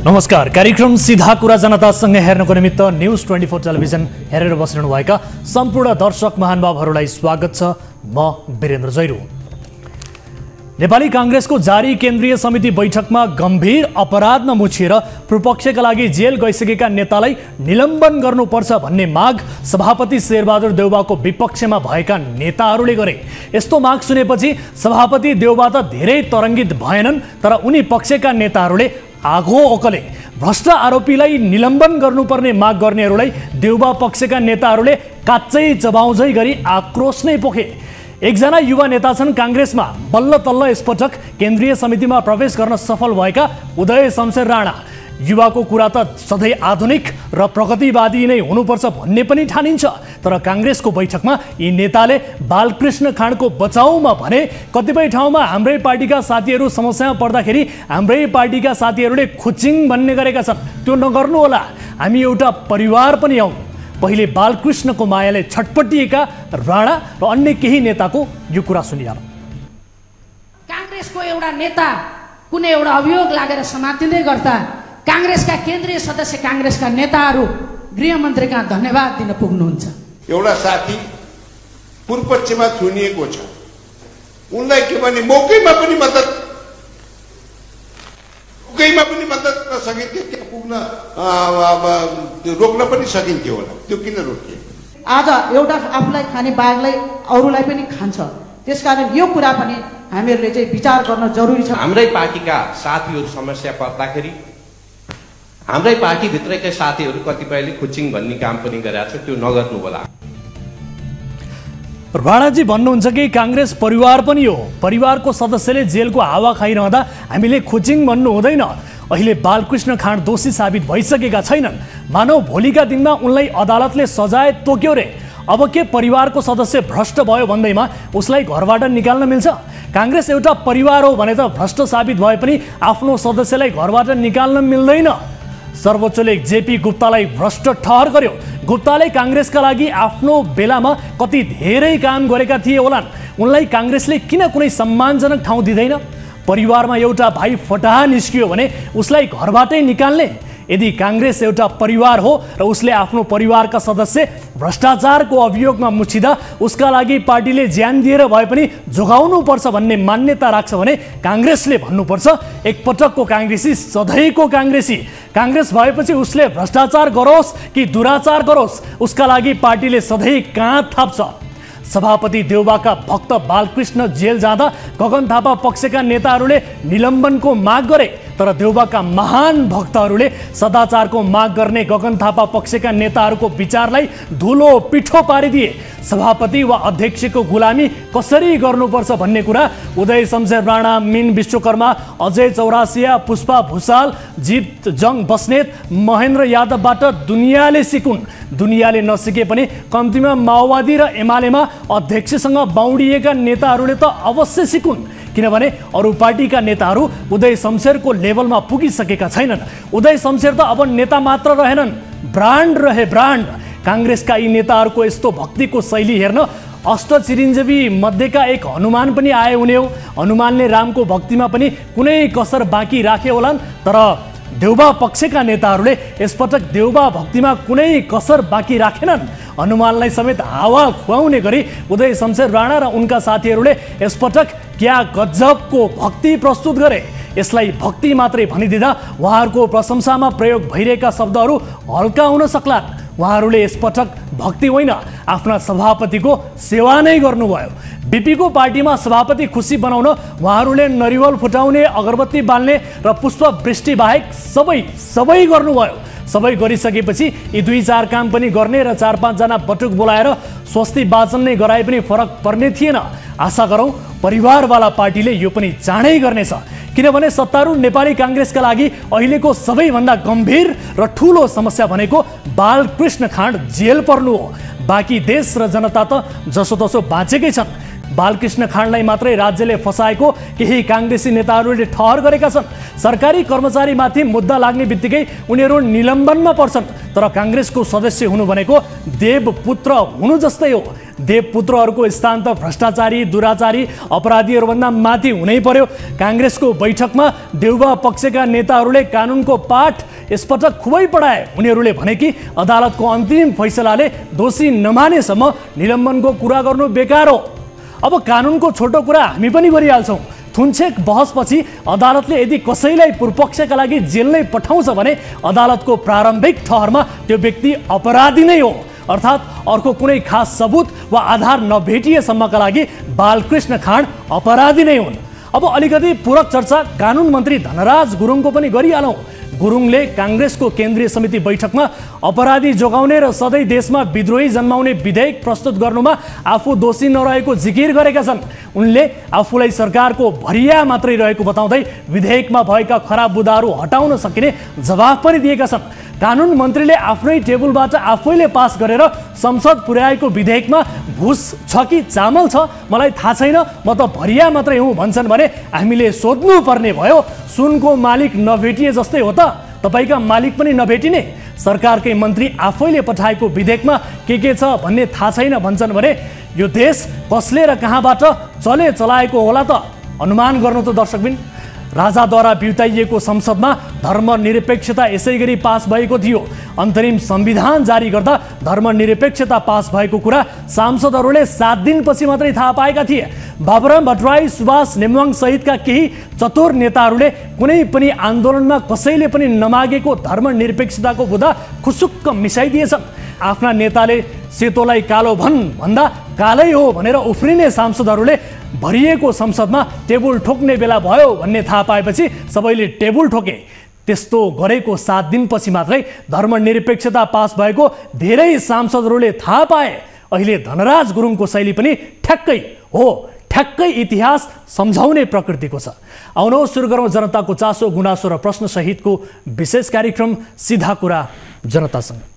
नमस्कार। कार्यक्रम सीधा कुरा जनतासँग हेर्नको निमित्त न्यूज 24 टेलिभिजन हेरेर बसिरहनुभएका सम्पूर्ण दर्शक महानुभावहरूलाई स्वागत छ। म वीरेन्द्र जैरू। नेपाली कांग्रेसको जारी केन्द्रीय समिति बैठकमा गम्भीर अपराधमा मुछिएर पूर्वपक्षका लागि जेल गइसकेका नेतालाई निलम्बन गर्नुपर्छ भन्ने माग सभापति शेरबहादुर देउवाको विपक्षमा भएका नेताहरूले गरे। यस्तो माग सुनेपछि सभापति देउवा त धेरै तरङ्गित भएनन्, तर उनी पक्षका नेताहरूले आगो ओकले भ्रष्ट आरोपीलाई निलम्बन गर्नुपर्ने माग गर्नेहरूलाई देउवा पक्षका नेताहरूले काच्चै चबाउँझै गरी आक्रोश नै पोखे। एकजना युवा नेता छन् कांग्रेसमा, बल्ल तल्ल यसपटक केन्द्रीय समितिमा प्रवेश गर्न सफल भएका उदय शमशेर राणा। युवाको कुरा त सधैँ आधुनिक र प्रगतिवादी नै हुनुपर्छ भन्ने पनि ठानिन्छ, तर कांग्रेसको बैठकमा यी नेताले बालकृष्ण खाँडको बचाउमा भने कतिपय ठाउँमा हाम्रै पार्टीका साथीहरू समस्यामा पर्दाखेरि हाम्रै पार्टीका साथीहरूले खुचिङ भन्ने गरेका छन्। त्यो नगर्नु होला, हामी एउटा परिवार पनि हौं। पहिले बालकृष्णको मायाले छटपटिएका राणा र अन्य केही नेताको यो कुरा सुनिहालौं। कांग्रेसको एउटा नेता कुनै एउटा अभियोग लागेर समातिँदै गर्दा कांग्रेसका केन्द्रीय सदस्य कांग्रेसका नेताहरू गृहमन्त्रीका धन्यवाद दिन पुग्नुहुन्छ। एउटा साथी पूर्वपक्षमा थुनिएको छ, उनलाई के भने मौकैमा पनि मद्दत सकिन्थ्यो, त्यहाँ पुग्न रोक्न पनि सकिन्थ्यो होला, त्यो किन रोकियो? आज एउटा आफूलाई खाने बाघलाई अरूलाई पनि खान्छ, त्यसकारण यो कुरा पनि हामीहरूले चाहिँ विचार गर्न जरुरी छ। हाम्रै पार्टीका साथीहरू समस्या पर्दाखेरि हाम्रै पार्टीभित्रकै साथीहरू कतिपयले खुचिङ भन्ने काम पनि गरेका छ, त्यो नगर्नु होला। राणाजी भन्नुहुन्छ कि कांग्रेस परिवार पनि हो, परिवारको सदस्यले जेलको हावा खाइरहँदा हामीले खुचिङ भन्नु हुँदैन। अहिले बालकृष्ण खाँड दोषी साबित भइसकेका छैनन्, मानव भोलिका दिनमा उनलाई अदालतले सजाय तोक्यो रे, अब के परिवारको सदस्य भ्रष्ट भयो भन्दैमा उसलाई घरबाट निकाल्न मिल्छ? कांग्रेस एउटा परिवार हो भने त भ्रष्ट साबित भए पनि आफ्नो सदस्यलाई घरबाट निकाल्न मिल्दैन। सर्वोच्चले जेपी गुप्तालाई भ्रष्ट ठहर गर्यो। गुप्ताले कांग्रेसका लागि आफ्नो बेलामा कति धेरै काम गरेका थिए होलान्, उनलाई कांग्रेसले किन कुनै सम्मानजनक ठाउँ दिँदैन? परिवारमा एउटा भाइ फटाहा निस्कियो भने उसलाई घरबाटै निकाल्ने? यदि कांग्रेस एउटा परिवार हो र उसले आफ्नो परिवारका सदस्य भ्रष्टाचारको अभियोगमा मुछिँदा उसका लागि पार्टीले ज्यान दिएर भए पनि जोगाउनु पर्छ भन्ने मान्यता राख्छ भने कांग्रेसले भन्नुपर्छ एकपटकको कांग्रेसी सधैँको कांग्रेसी। कांग्रेस भएपछि उसले भ्रष्टाचार गरोस् कि दुराचार गरोस्, उसका लागि पार्टीले सधैँ काँध थाप्छ। सभापति देउवाका भक्त बालकृष्ण जेल जाँदा गगन थापा पक्षका नेताहरूले निलम्बनको माग गरे, तर देउवाका महान भक्तहरूले सदाचारको माग गर्ने गगन थापा पक्षका नेताहरूको विचारलाई धुलो पिठो पारिदिए। सभापति वा अध्यक्षको गुलामी कसरी गर्नुपर्छ भन्ने कुरा उदय शमशेर राणा, मिन विश्वकर्मा, अजय चौरासिया, पुष्पा भुसाल, जीत जङ बस्नेत, महेन्द्र यादवबाट दुनियाँले सिकुन्। दुनियाँले नसिके पनि कम्तीमा माओवादी र एमालेमा अध्यक्षसँग बाउडिएका नेताहरूले त अवश्य सिकुन्, किनभने अरू पार्टीका नेताहरू उदय शमशेरको लेभलमा पुगिसकेका छैनन्। उदय शमशेर त अब नेता मात्र रहेनन्, ब्रान्ड रहे ब्रान्ड। कांग्रेसका यी नेताहरूको यस्तो भक्तिको शैली हेर्न अष्टचिरञ्जीवी मध्येका एक हनुमान पनि आए हुने हो। हनुमानले रामको भक्तिमा पनि कुनै कसर बाँकी राखे होलान्, तर देउवा पक्षका नेताहरूले यसपटक देउवा भक्तिमा कुनै कसर बाँकी राखेनन्। हनुमानलाई समेत हावा खुवाउने गरी उदय शमशेर राणा र उनका साथीहरूले यसपटक क्या गजबको भक्ति प्रस्तुत गरे। यसलाई भक्ति मात्रै भनिदिँदा उहाँहरूको प्रशंसामा प्रयोग भइरहेका शब्दहरू हल्का हुन सक्लान्। उहाँहरूले यसपटक भक्ति होइन, आफ्ना सभापतिको सेवा नै गर्नुभयो। बीपीको पार्टीमा सभापति खुसी बनाउन उहाँहरूले नरिवल फुटाउने, अगरबत्ती बाल्ने र पुष्प वृष्टि बाहेक सबै गर्नुभयो। सबै गरिसकेपछि यी 2-4 काम पनि गर्ने र 4-5 जना बटुक बोलाएर स्वस्ति वाचन नै गराए पनि फरक पर्ने थिएन। आशा गरौँ परिवारवाला पार्टीले यो पनि चाँडै गर्नेछ, किनभने सत्तारूढ नेपाली कांग्रेसका लागि अहिलेको सबैभन्दा गम्भीर र ठूलो समस्या भनेको बालकृष्ण खाँड जेल पर्नु हो। बाँकी देश र जनता त जसोतसो बाँचेकै छन्। बालकृष्ण खाँडलाई मात्रै राज्यले फसाएको केही काङ्ग्रेसी नेताहरूले ठहर गरेका छन्। सरकारी कर्मचारीमाथि मुद्दा लाग्ने बित्तिकै उनीहरू निलम्बनमा पर्छन्। तर काङ्ग्रेसको सदस्य हुनु भनेको देवपुत्र हुनु जस्तै हो। देवपुत्रहरूको स्थान त भ्रष्टाचारी, दुराचारी, अपराधीहरूभन्दा माथि हुनै पर्यो। काङ्ग्रेसको बैठकमा देउबा पक्षका नेताहरूले कानुनको पाठ यसपटक खुबै पढाए। उनीहरूले भने कि अदालतको अन्तिम फैसलाले दोषी नमानेसम्म निलम्बनको कुरा गर्नु बेकार हो। अब कानुनको छोटो कुरा हामी पनि गरिहाल्छौँ। थुनछेक बहसपछि अदालतले यदि कसैलाई पूर्वपक्षका लागि जेल नै पठाउँछ भने अदालतको प्रारम्भिक ठहरमा त्यो व्यक्ति अपराधी नै हो। अर्थात् अर्को कुनै खास सबुत वा आधार नभेटिएसम्मका लागि बालकृष्ण खाँड अपराधी नै हुन्। अब अलिकति पूरक चर्चा कानुन मन्त्री धनराज गुरुङको पनि गरिहालौँ। गुरुङले काङ्ग्रेसको केन्द्रीय समिति बैठकमा अपराधी जोगाउने र सधैँ देशमा विद्रोही जन्माउने विधेयक प्रस्तुत गर्नुमा आफू दोषी नरहेको जिकिर गरेका छन्। उनले आफूलाई सरकारको भरिया मात्रै रहेको बताउँदै विधेयकमा भएका खराब बुँदाहरू हटाउन सकिने जवाफ पनि दिएका छन्। कानुन मन्त्रीले आफ्नै टेबुलबाट आफैले पास गरेर संसद पुर्याएको विधेयकमा घुस छ कि चामल छ मलाई थाहा छैन, म त भरिया मात्रै हुँ भन्छन् भने हामीले सोध्नु पर्ने भयो, सुनको मालिक नभेटिए जस्तै हो त? तपाईँका मालिक पनि नभेटिने? सरकारकै मन्त्री आफैले पठाएको विधेयकमा के छ भन्ने थाहा छैन भन्छन् भने यो देश कसले र कहाँबाट चलाएको होला त? अनुमान गर्नु त दर्शकबिन। राजाद्वारा बिउताइएको संसदमा धर्मनिरपेक्षता यसै गरी पास भएको थियो। अन्तरिम संविधान जारी गर्दा धर्मनिरपेक्षता पास भएको कुरा सांसदहरूले 7 दिनपछि मात्रै थाहा पाएका थिए। बाबुराम भट्टराई, सुभाष नेमवाङ सहितका केही चतुर नेताहरूले कुनै पनि आन्दोलनमा कसैले पनि नमागेको धर्मनिरपेक्षताको बुँदा खुसुक्क मिसाइदिएछन्। आफ्ना नेताले सेतोलाई कालो भन्दा कालै हो भनेर उफ्रिने सांसदहरूले भरिएको संसदमा टेबुल ठोक्ने बेला भयो भन्ने थाहा पाएपछि सबैले टेबुल ठोके। त्यस्तो गरेको 7 दिनपछि मात्रै धर्मनिरपेक्षता पास भएको धेरै सांसदहरूले थाहा पाए। अहिले धनराज गुरुङको शैली पनि ठ्याक्कै इतिहास सम्झाउने प्रकृतिको छ। आउनुहोस् सुरु गरौँ जनताको चासो, गुनासो र प्रश्न सहितको विशेष कार्यक्रम सिधा कुरा जनतासँग।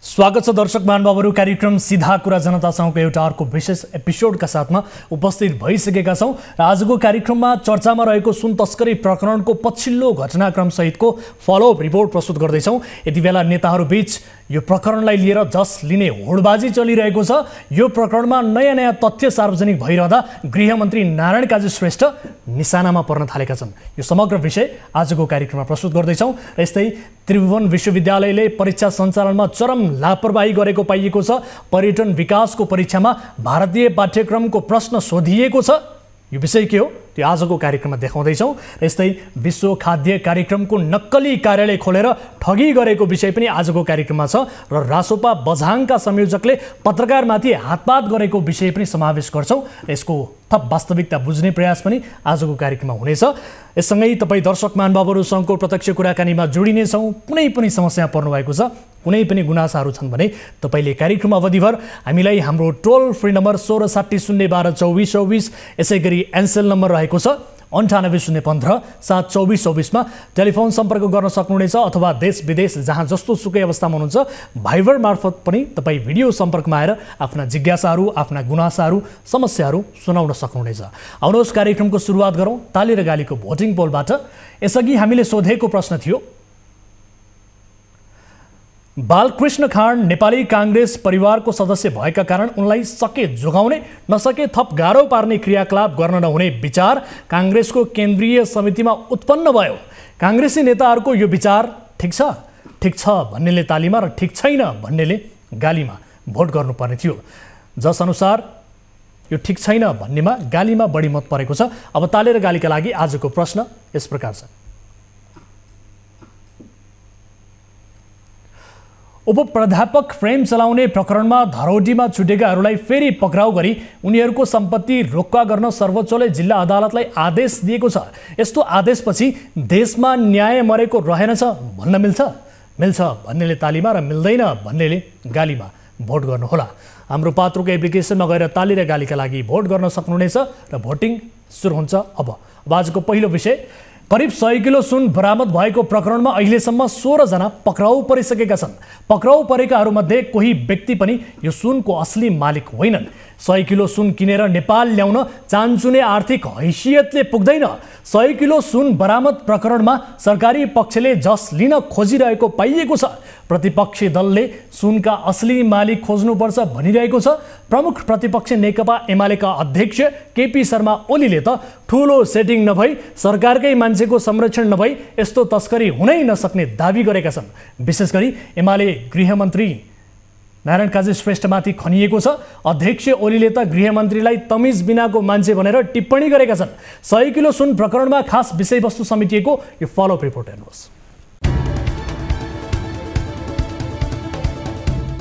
स्वागत छ दर्शक महानुभावहरू। कार्यक्रम सीधा कुरा जनतासँगको एउटा अर्को विशेष एपिसोडका साथमा उपस्थित भइसकेका छौँ र आजको कार्यक्रममा चर्चामा रहेको सुन तस्करी प्रकरणको पछिल्लो घटनाक्रम सहितको फलोअप रिपोर्ट प्रस्तुत गर्दैछौँ। यति बेला नेताहरूबीच यो प्रकरणलाई लिएर जस लिने होडबाजी चलिरहेको छ। यो प्रकरणमा नयाँ तथ्य सार्वजनिक भइरहँदा गृहमन्त्री नारायण काजी श्रेष्ठ निशानामा पर्न थालेका छन्। यो समग्र विषय आजको कार्यक्रममा प्रस्तुत गर्दैछौँ। र यस्तै त्रिभुवन विश्वविद्यालयले परीक्षा सञ्चालनमा चरम लापरवाही गरेको पाइएको छ। पर्यटन विकासको परीक्षामा भारतीय पाठ्यक्रमको प्रश्न सोधिएको छ। यो विषय के हो त्यो आजको कार्यक्रममा देखाउँदैछौँ। यस्तै विश्व खाद्य कार्यक्रमको नक्कली कार्यालय खोलेर ठगी गरेको विषय पनि आजको कार्यक्रममा छ र रासोपा बझाङका संयोजकले पत्रकारमाथि हातपात गरेको विषय पनि समावेश गर्छौँ। यसको थप वास्तविकता बुझ्ने प्रयास पनि आजको कार्यक्रममा हुनेछ। यससँगै तपाईँ दर्शक महानुभावहरूसँगको प्रत्यक्ष कुराकानीमा जोडिनेछौँ। कुनै पनि समस्या पर्नु भएको छ, कुनै पनि गुनासाहरू छन् भने तपाईँले कार्यक्रम अवधिभर हामीलाई हाम्रो टोल फ्री नम्बर 1660122424 यसै गरी एनसेल नम्बर रहेको छ 9801572424 मा टेलिफोन सम्पर्क गर्न सक्नुहुनेछ। अथवा देश विदेश जहाँ जस्तो सुकै अवस्थामा हुनुहुन्छ भाइबर मार्फत पनि तपाईँ भिडियो सम्पर्कमा आएर आफ्ना जिज्ञासाहरू, आफ्ना गुनासाहरू, समस्याहरू सुनाउन सक्नुहुनेछ। आउनुहोस् कार्यक्रमको सुरुवात गरौँ ताली र गालीको भोटिङ पोलबाट। यसअघि हामीले सोधेको प्रश्न थियो, बालकृष्ण खाँड नेपाली काङ्ग्रेस परिवारको सदस्य भएका कारण उनलाई सके जोगाउने नसके थप गाह्रो पार्ने क्रियाकलाप गर्न नहुने विचार काङ्ग्रेसको केन्द्रीय समितिमा उत्पन्न भयो। काङ्ग्रेसी नेताहरूको यो विचार ठिक छ भन्नेले तालीमा र ठिक छैन भन्नेले गालीमा भोट गर्नुपर्ने थियो। जस अनुसार यो ठिक छैन भन्नेमा गालीमा बढी मत परेको छ। अब ताली र गालीका लागि आजको प्रश्न यस प्रकार छ, उपप्राध्यापक फ्रेम चलाउने प्रकरणमा धरौटीमा छुटेकाहरूलाई फेरि पक्राउ गरी उनीहरूको सम्पत्ति रोक्का गर्न सर्वोच्चले जिल्ला अदालतलाई आदेश दिएको छ। यस्तो आदेशपछि देशमा न्याय मरेको रहेनछ भन्न मिल्छ भन्नेले तालीमा र मिल्दैन भन्नेले गालीमा भोट गर्नुहोला। हाम्रो पात्रोको एप्लिकेसनमा गएर ताली र गालीका लागि भोट गर्न सक्नुहुनेछ र भोटिङ सुरु हुन्छ। अब आजको पहिलो विषय, करिब 100 किलो सुन बरामद भएको प्रकरणमा अहिलेसम्म 16 जना पक्राउ परिसकेका छन्। पक्राउ परेकाहरूमध्ये कोही व्यक्ति पनि यो सुनको असली मालिक होइनन्। 100 किलो सुन किनेर नेपाल ल्याउन चान्चुने आर्थिक हैसियतले पुग्दैन। 100 किलो सुन बरामद प्रकरणमा सरकारी पक्षले जस लिन खोजिरहेको पाइएको छ। प्रतिपक्षी दलले सुनका असली मालिक खोज्नुपर्छ भनिरहेको छ। प्रमुख प्रतिपक्ष नेकपा एमालेका अध्यक्ष केपी शर्मा ओलीले त ठूलो सेटिङ नभई सरकारकै मान्छेको संरक्षण नभई यस्तो तस्करी हुनै नसक्ने दावी गरेका छन्। विशेष गरी एमाले गृहमन्त्री नारायण काजी श्रेष्ठमाथि खनिएको छ। अध्यक्ष ओलीले त गृहमन्त्रीलाई तमिज बिनाको मान्छे भनेर टिप्पणी गरेका छन्। 100 किलो सुन प्रकरणमा खास विषयवस्तु समेटिएको यो फलोअप रिपोर्ट हेर्नुहोस्।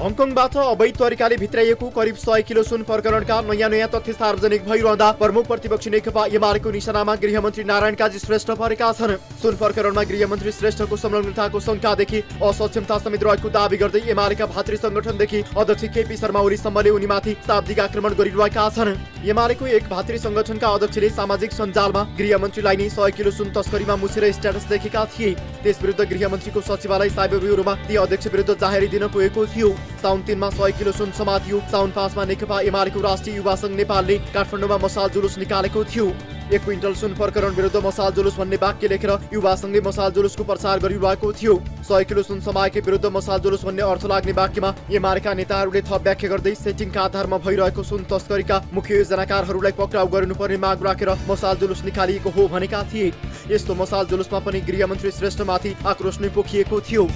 हङकङबाट अवैध तरिकाले भित्राइएको करिब 100 किलो सुन प्रकरणका नयाँ तथ्य सार्वजनिक भइरहँदा प्रमुख प्रतिपक्षी नेकपा एमालेको निशानामा गृहमन्त्री नारायण काजी श्रेष्ठ परेका छन्। सुन प्रकरणमा गृहमन्त्री श्रेष्ठको संलग्नताको शंकादेखि असक्षमता समेत रहेको दावी गर्दै एमालेका भातृ संगठनदेखि अध्यक्ष केपी शर्मा ओलीसम्मले उनीमाथि शाब्दिक आक्रमण गरिरहेका छन्। एमालेको एक भातृ संगठनका अध्यक्षले सामाजिक सञ्जालमा गृहमन्त्रीलाई नै 100 किलो सुन तस्करीमा मुछेर स्ट्याटस लेखेका थिए। त्यसविरुद्ध गृहमन्त्रीको सचिवालय साइबर ब्युरोमा ती अध्यक्ष विरुद्ध जाहेरी दिन पुगेको थियो। साउन 3 मा 100 किलो सुन समातियो। साउन 5 मा नेकपा एमालेको राष्ट्रिय युवा संघ नेपालले काठमाडौँमा मसाल जुलुस निकालेको थियो। 1 क्विन्टल सुन प्रकरण विरुद्ध मसाल जुलुस भन्ने वाक्य लेखेर युवा संघले मसाल जुलुसको प्रचार गरिरहेको थियो। 100 किलो सुन समाएकै विरुद्ध मसाल जुलुस भन्ने अर्थ लाग्ने वाक्यमा एमालेका नेताहरूले थप व्याख्या गर्दै सेटिङका आधारमा भइरहेको सुन तस्करीका मुख्य योजनाकारहरूलाई पक्राउ गर्नुपर्ने माग राखेर मसाल जुलुस निकालिएको हो भनेका थिए। यस्तो मसाल जुलुसमा पनि गृहमन्त्री श्रेष्ठमाथि आक्रोश नै पोखिएको थियो।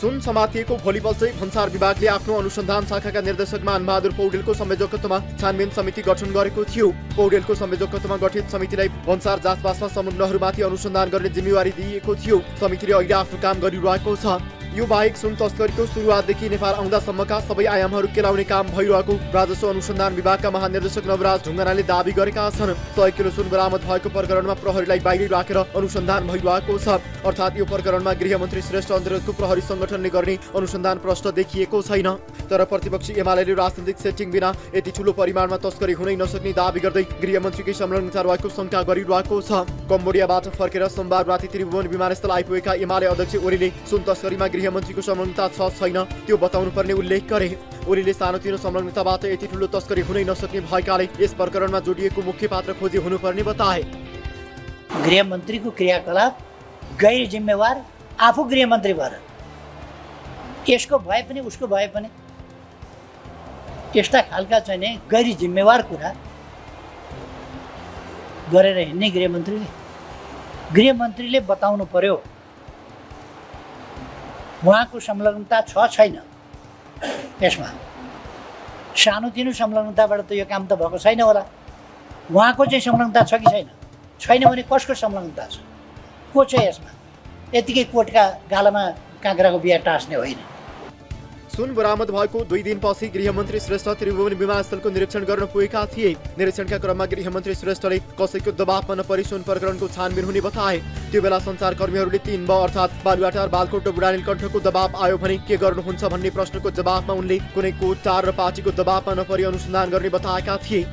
सुन समातिएको भोलिपल्ट चाहिँ भन्सार विभागले आफ्नो अनुसन्धान शाखाका निर्देशक मानबहादुर पौडेलको संयोजकत्वमा छानबिन समिति गठन गरेको थियो। पौडेलको संयोजकत्वमा गठित समितिलाई भन्सार जाँचबासमा संलग्नहरूमाथि अनुसन्धान गर्ने जिम्मेवारी दिइएको थियो। समितिले अहिले आफ्नो काम गरिरहेको छ। यो बाहेक सुन तस्करीको सुरुवातदेखि नेपाल आउँदासम्मका सबै आयामहरू केलाउने काम भइरहेको राजस्व अनुसन्धान विभागका महानिर्देशक नवराज ढुङ्गानाले दावी गरेका छन्। 100 किलो सुन बरामद भएको प्रकरणमा प्रहरीलाई बाहिर राखेर अनुसन्धान भइरहेको छ। अर्थात् यो प्रकरणमा गृहमन्त्री श्रेष्ठ अन्तर्गतको प्रहरी संगठनले गर्ने अनुसन्धान प्रश्न देखिएको छैन। तर प्रतिपक्षी एमालेले राजनीतिक सेटिङ बिना यति ठूलो परिमाणमा तस्करी हुनै नसक्ने दावी गर्दै गृहमन्त्रीकै संलग्नता रहेको शंका गरिरहेको छ। कम्बोडियाबाट फर्केर सोमबार राति त्रिभुवन विमानस्थल आइपुगेका एमाले अध्यक्ष ओलीले सुन तस्करीमा गृहमन्त्रीको संलग्नता छ छैन त्यो बताउनु पर्ने उल्लेख गरे। ओलीले सानोतिनो संलग्नताबाट यति ठूलो तस्करी हुनै नसक्ने भएकाले यस प्रकरणमा जोडिएको मुख्य पात्र खोजी हुनुपर्ने बताए। गृहमन्त्रीको क्रियाकलाप गैर जिम्मेवार आफू गृहमन्त्री भएर यसको भए पनि उसको भए पनि यस्ता खालका चाहिँ गैर जिम्मेवार कुरा गरेर हिँड्ने गृहमन्त्रीले बताउनु पर्यो उहाँको संलग्नता छ छैन। यसमा सानोतिनो संलग्नताबाट त यो काम त भएको छैन होला। उहाँको चाहिँ संलग्नता छ कि छैन भने कसको संलग्नता छ, को छ यसमा? यतिकै कोर्टका गालामा काँक्राको बिहा टाँस्ने होइन। सुन बरामद भएको 2 दिनपछि गृहमन्त्री श्रेष्ठ त्रिभुवन विमानस्थलको निरीक्षण गर्न पुगेका थिए। निरीक्षणका क्रममा गृहमन्त्री श्रेष्ठले कसैको दबावमा नपरी सुन प्रकरणको छानबिन हुने बताए। त्यो बेला सञ्चारकर्मीहरूले 3 ब अर्थात् बालुवाटार, बालकोट र बुढानीलकण्ठको दबाव आयो भने के गर्नुहुन्छ भन्ने प्रश्नको जवाफमा उनले कुनै कोट, टार र पार्टीको दबावमा नपरी अनुसन्धान गर्ने बताएका थिए।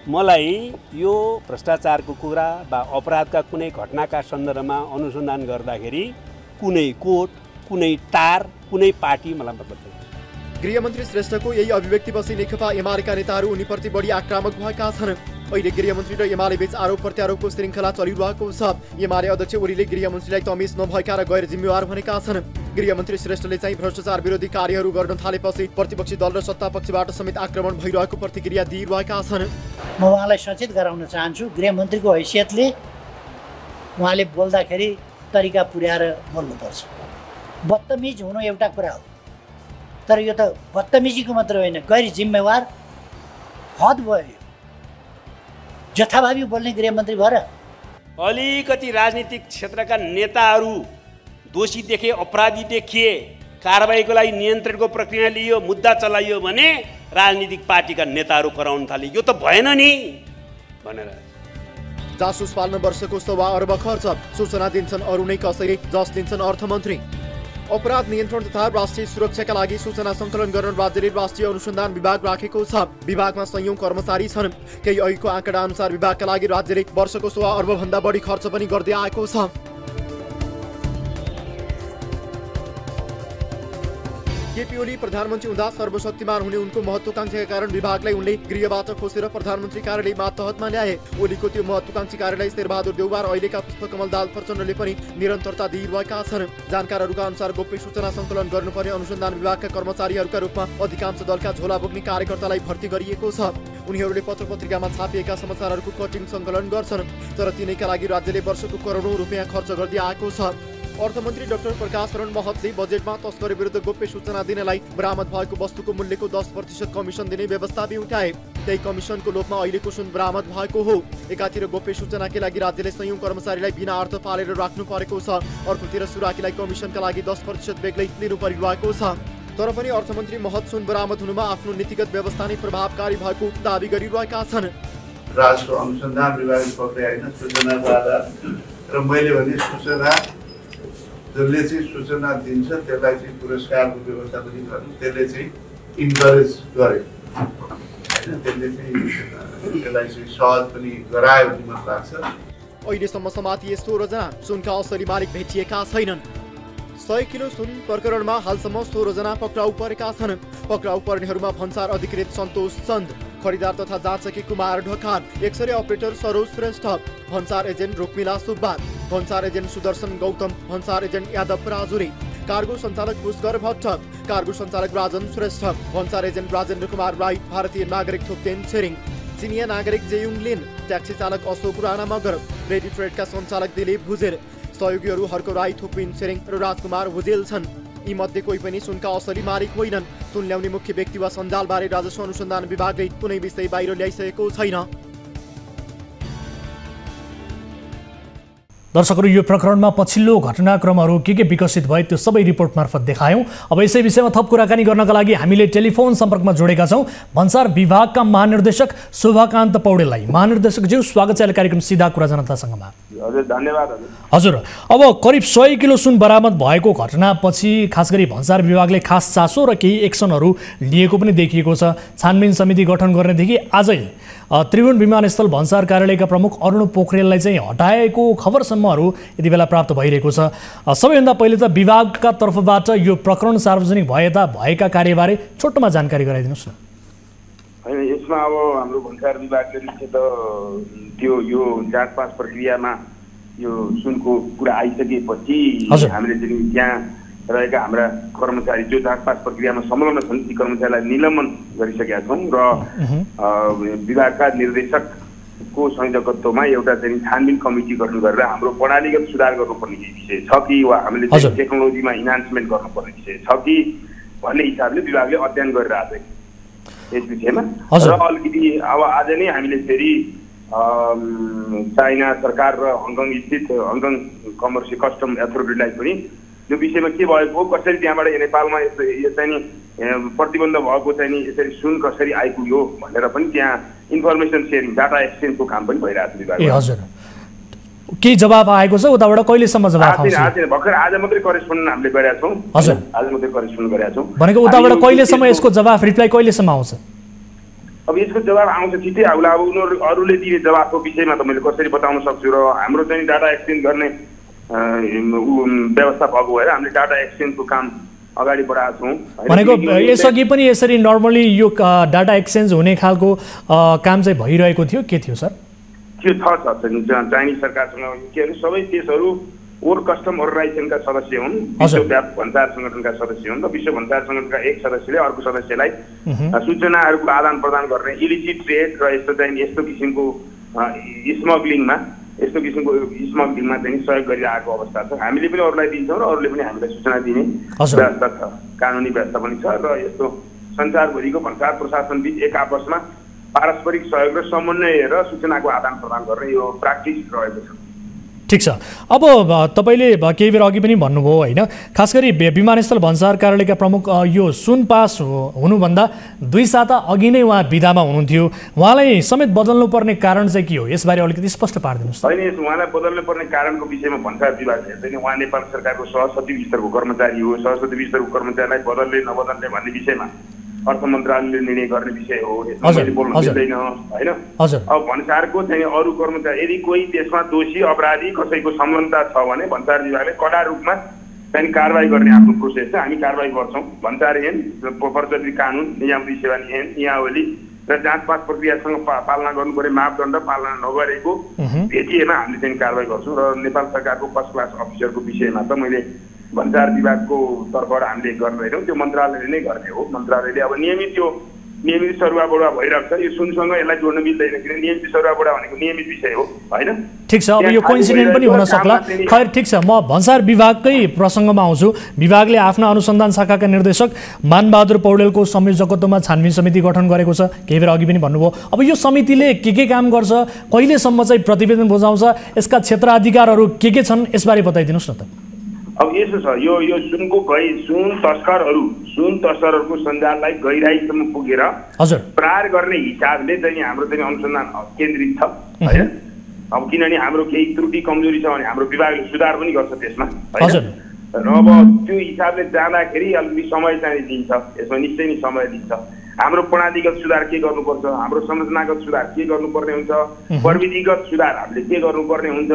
मलाई यो भ्रष्टाचारको कुरा वा अपराधका कुनै घटनाका सन्दर्भमा अनुसन्धान गर्दाखेरि कुनै कोट, कुनै टार, कुनै पार्टी मलाई मतलब छैन। गृहमन्त्री श्रेष्ठको यही अभिव्यक्तिपछि नेकपा एमालेका नेताहरू उनीप्रति बढी आक्रामक भएका छन्। अहिले गृहमन्त्री र एमाले बीच आरोप प्रत्यारोपको श्रृङ्खला चलिरहेको छ। एमाले अध्यक्ष ओलीले गृहमन्त्रीलाई तमिज नभएका र गैर जिम्मेवार भनेका छन्। गृहमन्त्री श्रेष्ठले चाहिँ भ्रष्टाचार विरोधी कार्यहरू गर्न थालेपछि प्रतिपक्षी दल र सत्ता पक्षबाट समेत आक्रमण भइरहेको प्रतिक्रिया दिइरहेका छन्। म उहाँलाई सचेत गराउन चाहन्छु, गृहमन्त्रीको हैसियतले उहाँले बोल्दाखेरि तरिका पुर्याएर बोल्नुपर्छ। बदतमिज हुनु एउटा कुरा हो, तर यो त बदतमिजीको मात्र होइन, गैर जिम्मेवार हद भयो। जथाभावी बोल्ने गृहमन्त्री भएर अलिकति राजनीतिक क्षेत्रका नेताहरू दोषी देखे, अपराधी देखिए, कारबाहीको लागि नियन्त्रणको प्रक्रिया लियो, मुद्दा चलाइयो भने राजनीतिक पार्टीका नेताहरू कराउन थाले। यो त भएन नि भनेर। जासुस पाल्न वर्षको 1.25 अर्ब खर्च, सूचना दिन्छन् अरू नै कसैले, जस लिन्छन् अर्थमन्त्री। अपराध नियन्त्रण तथा राष्ट्रिय सुरक्षाका लागि सूचना सङ्कलन गर्न राज्यले राष्ट्रिय अनुसन्धान विभाग राखेको छ। विभागमा संयौं कर्मचारी छन्। केही अघिको आँकडा अनुसार विभागका लागि राज्यले वर्षको 16 अर्बभन्दा बढी खर्च पनि गर्दै आएको छ। केपी ओली प्रधानमन्त्री हुँदा सर्वशक्तिमान हुने उनको महत्वाकांक्षाका कारण विभागलाई उनले गृहबाट खोसेर प्रधानमन्त्री कार्यालयमा तहतमा ल्याए। ओलीको त्यो महत्वाकांक्षी कार्यालय शेरबहादुर देउवा र अहिलेका पुष्पकमल दाहाल प्रचण्डले पनि निरन्तरता दिइरहेका छन्। जानकारहरूका अनुसार गोप्य सूचना सङ्कलन गर्नुपर्ने अनुसन्धान विभागका कर्मचारीहरूका रूपमा अधिकांश दलका झोला बोक्ने कार्यकर्तालाई भर्ती गरिएको छ। उनीहरूले पत्रपत्रिकामा छापिएका समाचारहरूको कटिङ सङ्कलन गर्छन्। तर तिनैका लागि राज्यले वर्षको करोडौँ रुपियाँ खर्च गर्दै आएको छ। अर्थमन्त्री डाक्टर प्रकाश शरण महतले बजेटमा तस्करी विरुद्ध गोप्य सूचना दिनेलाई बरामद भएको वस्तुको मूल्यको 10% कमिसन दिने व्यवस्था भी उठाए। त्यही कमिसनको लोभमा अहिलेको सुन बरामद भएको हो। एकातिर गोप्य सूचनाकै लागि राज्यले संयौं कर्मचारीलाई बिना अर्थ पालेर राख्नु परेको छ, अर्कोतिर सुराकीलाई कमिसनका लागि 10% बेग्लै लिनु परिरहेको छ। तर पनि अर्थमन्त्री महत सुन बरामद हुनुमा आफ्नो नीतिगत व्यवस्था नै प्रभावकारी भएको दावी गरिरहेका छन्। राष्ट्र अनुसन्धान विभागले पक्राइ होइन सूचनाको आधार र मैले भने सूचना जसले चाहिँ सूचना दिन्छ त्यसलाई चाहिँ पुरस्कारको व्यवस्था पनि गर्नु, त्यसले चाहिँ इन्करेज गरे होइन, त्यसले चाहिँ त्यसलाई चाहिँ सहज पनि गरायो भन्ने मलाई लाग्छ। अहिलेसम्म समातिए 16 जना सुनका असली मालिक भेटिएका छैनन्। 100 किलो सुन प्रकरणमा हालसम्म 16 जना पक्राउ परेका छन्। पक्राउ पर्नेहरूमा भन्सार अधिकृत सन्तोष चन्द, खरिदार तथा जाँचकी कुमार ढकाल, एक्सरे अपरेटर सरोज श्रेष्ठ, भन्सार एजेन्ट रुक्मिला सुब्बा, भन्सार एजेन्ट सुदर्शन गौतम, भन्सार एजेन्ट यादव राजुरी, कार्गो सञ्चालक पुष्कर भट्ट, कार्गो सञ्चालक राजन श्रेष्ठ, भन्सार एजेन्ट राजेन्द्र कुमार राई, भारतीय नागरिक थोप्तेन छेरिङ, चिनिया नागरिक जेयुङ लिन, ट्याक्सी चालक अशोक राणा मगर, रेडी ट्रेडका सञ्चालक दिलीप भुजेल, सहयोगीहरू हर्को राई, थोप्पिन छेरिङ र राजकुमार भुजेल छन्। यी मध्ये कोही पनि सुनका असली मालिक होइनन्। सुन ल्याउने मुख्य व्यक्ति वा सञ्जालबारे राजस्व अनुसन्धान विभागले कुनै विषय बाहिर ल्याइसकेको छैन। दर्शकहरू, यो प्रकरणमा पछिल्लो घटनाक्रमहरू के विकसित भए त्यो सबै रिपोर्ट मार्फत देखायौँ। अब यसै विषयमा थप कुराकानी गर्नका लागि हामीले टेलिफोन सम्पर्कमा जोडेका छौँ भन्सार विभागका महानिर्देशक शोभाकान्त पौडेललाई। महानिर्देशकज्यू, स्वागत छ कार्यक्रम सिधा कुरा जनतासँगमा। हजुर, धन्यवाद। हजुर, अब करिब 100 किलो सुन बरामद भएको घटनापछि खास गरी भन्सार विभागले खास चासो र केही एक्सनहरू लिएको पनि देखिएको छ। छानबिन समिति गठन गर्नेदेखि आजै त्रिभुवन विमानस्थल भन्सार कार्यालयका प्रमुख अरुण पोखरेललाई चाहिँ हटाएको खबरसम्महरू यति बेला प्राप्त भइरहेको छ। सबैभन्दा पहिले त विभागका तर्फबाट यो प्रकरण सार्वजनिक भएका कार्यबारे छोटोमा जानकारी गराइदिनुहोस् न। होइन, यसमा अब हाम्रो भन्सार विभागले त त्यो यो जाँचपाँच प्रक्रियामा यो सुनको कुरा आइसकेपछि हामीले चाहिँ त्यहाँ रहेका हाम्रा कर्मचारी जो जाँचपाँच प्रक्रियामा संलग्न छन् ती कर्मचारीलाई निलम्बन गरिसकेका छौँ र विभागका निर्देशकको संयोजकत्वमा एउटा चाहिँ छानबिन कमिटी गठन गरेर हाम्रो प्रणालीगत सुधार गर्नुपर्ने विषय छ कि वा हामीले टेक्नोलोजीमा इन्हान्समेन्ट गर्नुपर्ने विषय छ कि भन्ने हिसाबले विभागले अध्ययन गरिरहेको छ यस विषयमा। र अलिकति अब आज नै हामीले फेरि चाइना सरकार र हङकङ स्थित हङकङ कमर्सियल कस्टम अथोरिटीलाई पनि यो विषयमा के भएको, कसरी त्यहाँबाट नेपालमा यो चाहिँ नि प्रतिबन्ध भएको चाहिँ नि यसरी सुन कसरी आइपुग्यो भनेर पनि त्यहाँ इन्फर्मेसन सेयरिङ डाटा एक्सचेन्जको काम पनि भइरहेको छ विभागमा। हजुर, के जवाब आएको छ उताबाट, कहिलेसम्म जवाब आउँछ? भर्खर आज मात्रै करेस्पोन्डेन्ट हामीले गरेका छौँ। हजुर, आज मात्रै करेस्पोन्डेन्ट गरेका छौँ। भनेको उताबाट कहिलेसम्म यसको जवाब रिप्लाई कहिलेसम्म आउँछ? अब यसको जवाब आउँछ छिट्टै आउला। अब उनीहरू अरूले दिने जवाबको विषयमा त मैले कसरी बताउन सक्छु र हाम्रो चाहिँ डाटा एक्सचेन्ज गर्ने व्यवस्था भएको भएर हामीले डाटा एक्सचेन्जको काम अगाडि बढाएको छौँ। भनेको यसअघि पनि यसरी नर्मली यो डाटा एक्सचेन्ज हुने खालको काम चाहिँ भइरहेको थियो, के थियो सर? त्यो चाइनिज सरकारसँग के अरे सबै देशहरू वर्ल्ड कस्टम अर्गनाइजेसनका सदस्य हुन्, विश्वव्यापी भन्सार सङ्गठनका सदस्य हुन् र विश्व भन्सार सङ्गठनका एक सदस्यले अर्को सदस्यलाई सूचनाहरूको आदान प्रदान गर्ने इलिसिट ट्रेड र यस्तो किसिमको स्मग्लिङमा चाहिँ सहयोग गरिरहेको अवस्था छ। हामीले पनि अरूलाई दिन्छौँ र अरूले पनि हामीलाई सूचना दिने व्यवस्था छ, कानुनी व्यवस्था पनि छ र यस्तो संसारभरिको भन्सार प्रशासन बीच एक आपसमा पारस्परिक सहयोग र समन्वय र सूचनाको आदान प्रदान गर्ने यो प्र्याक्टिस रहेको छ। ठिक छ। अब तपाईँले केही बेर अघि पनि भन्नुभयो होइन, खास गरी विमानस्थल भन्सार कार्यालयका प्रमुख यो सुन पास हुनुभन्दा 2 साता अघि नै उहाँ बिदामा हुनुहुन्थ्यो, उहाँलाई समेत बदल्नु पर्ने कारण चाहिँ के हो, यसबारे अलिकति स्पष्ट पारिदिनुहोस्। होइन, उहाँलाई बदल्नु पर्ने कारणको विषयमा भन्सार विभाग हेर्दैन। उहाँ नेपाल सरकारको सहसचिव स्तरको कर्मचारी हो। सहसचिव स्तरको कर्मचारीलाई बदल्ने नबदल्ने भन्ने विषयमा अर्थ मन्त्रालयले निर्णय गर्ने विषय हो, यसमा मैले बोल्न मिल्दैन होइन। अब भन्सारको चाहिँ अरू कर्मचारी यदि कोही त्यसमा दोषी अपराधी कसैको संलग्नता छ भने भन्सार विभागले कडा रूपमा चाहिँ कारबाही गर्ने आफ्नो प्रोसेस छ। हामी कारबाही गर्छौँ। भन्सार ऐन, प्रचलित कानुन, नियामक सेवा ऐन, नियावली र जाँच पास प्रक्रियासँग पालना गर्नुपर्ने मापदण्ड पालना नगरेको भेटिएमा हामीले चाहिँ कारबाही गर्छौँ। र नेपाल सरकारको फर्स्ट क्लास अफिसरको विषयमा त मैले भन्सार विभागको तर्फबाट हामीले गर्दैनौँ, त्यो मन्त्रालयले नै गर्ने हो। मन्त्रालयले अब नियमित सरुवा भइरहेको छ। यो सुनसँग यसलाई जोड्न मिल्दैन, किन नियमित सरुवा भनेको नियमित विषय हो होइन। ठिक छ, अब यो कोइन्सिडेन्ट पनि हुन सक्ला। खैर ठिक छ, म भन्सार विभागकै प्रसङ्गमा आउँछु। विभागले आफ्ना अनुसन्धान शाखाका निर्देशक मानबहादुर पौडेलको संयोजकत्वमा छानबिन समिति गठन गरेको छ, केही बेर अघि पनि भन्नुभयो। अब यो समितिले के काम गर्छ, कहिलेसम्म चाहिँ प्रतिवेदन बुझाउँछ, यसका क्षेत्राधिकारहरू के छन्, यसबारे बताइदिनुहोस् न त। अब यसो छ, यो सुन तस्करहरूको सञ्जाललाई गहिराईसम्म पुगेर प्रहार गर्ने हिसाबले चाहिँ हाम्रो चाहिँ अनुसन्धान केन्द्रित छ होइन। अब किनभने हाम्रो केही त्रुटि कमजोरी छ भने हाम्रो विभागले सुधार पनि गर्छ त्यसमा होइन। र अब त्यो हिसाबले जाँदाखेरि अलिकति समय चाहिँ लिन्छ, यसमा निश्चय नै समय लिन्छ। हाम्रो प्रणालीगत सुधार के गर्नुपर्छ, हाम्रो संरचनागत सुधार के गर्नुपर्ने हुन्छ, प्रविधिगत सुधार हामीले के गर्नुपर्ने हुन्छ,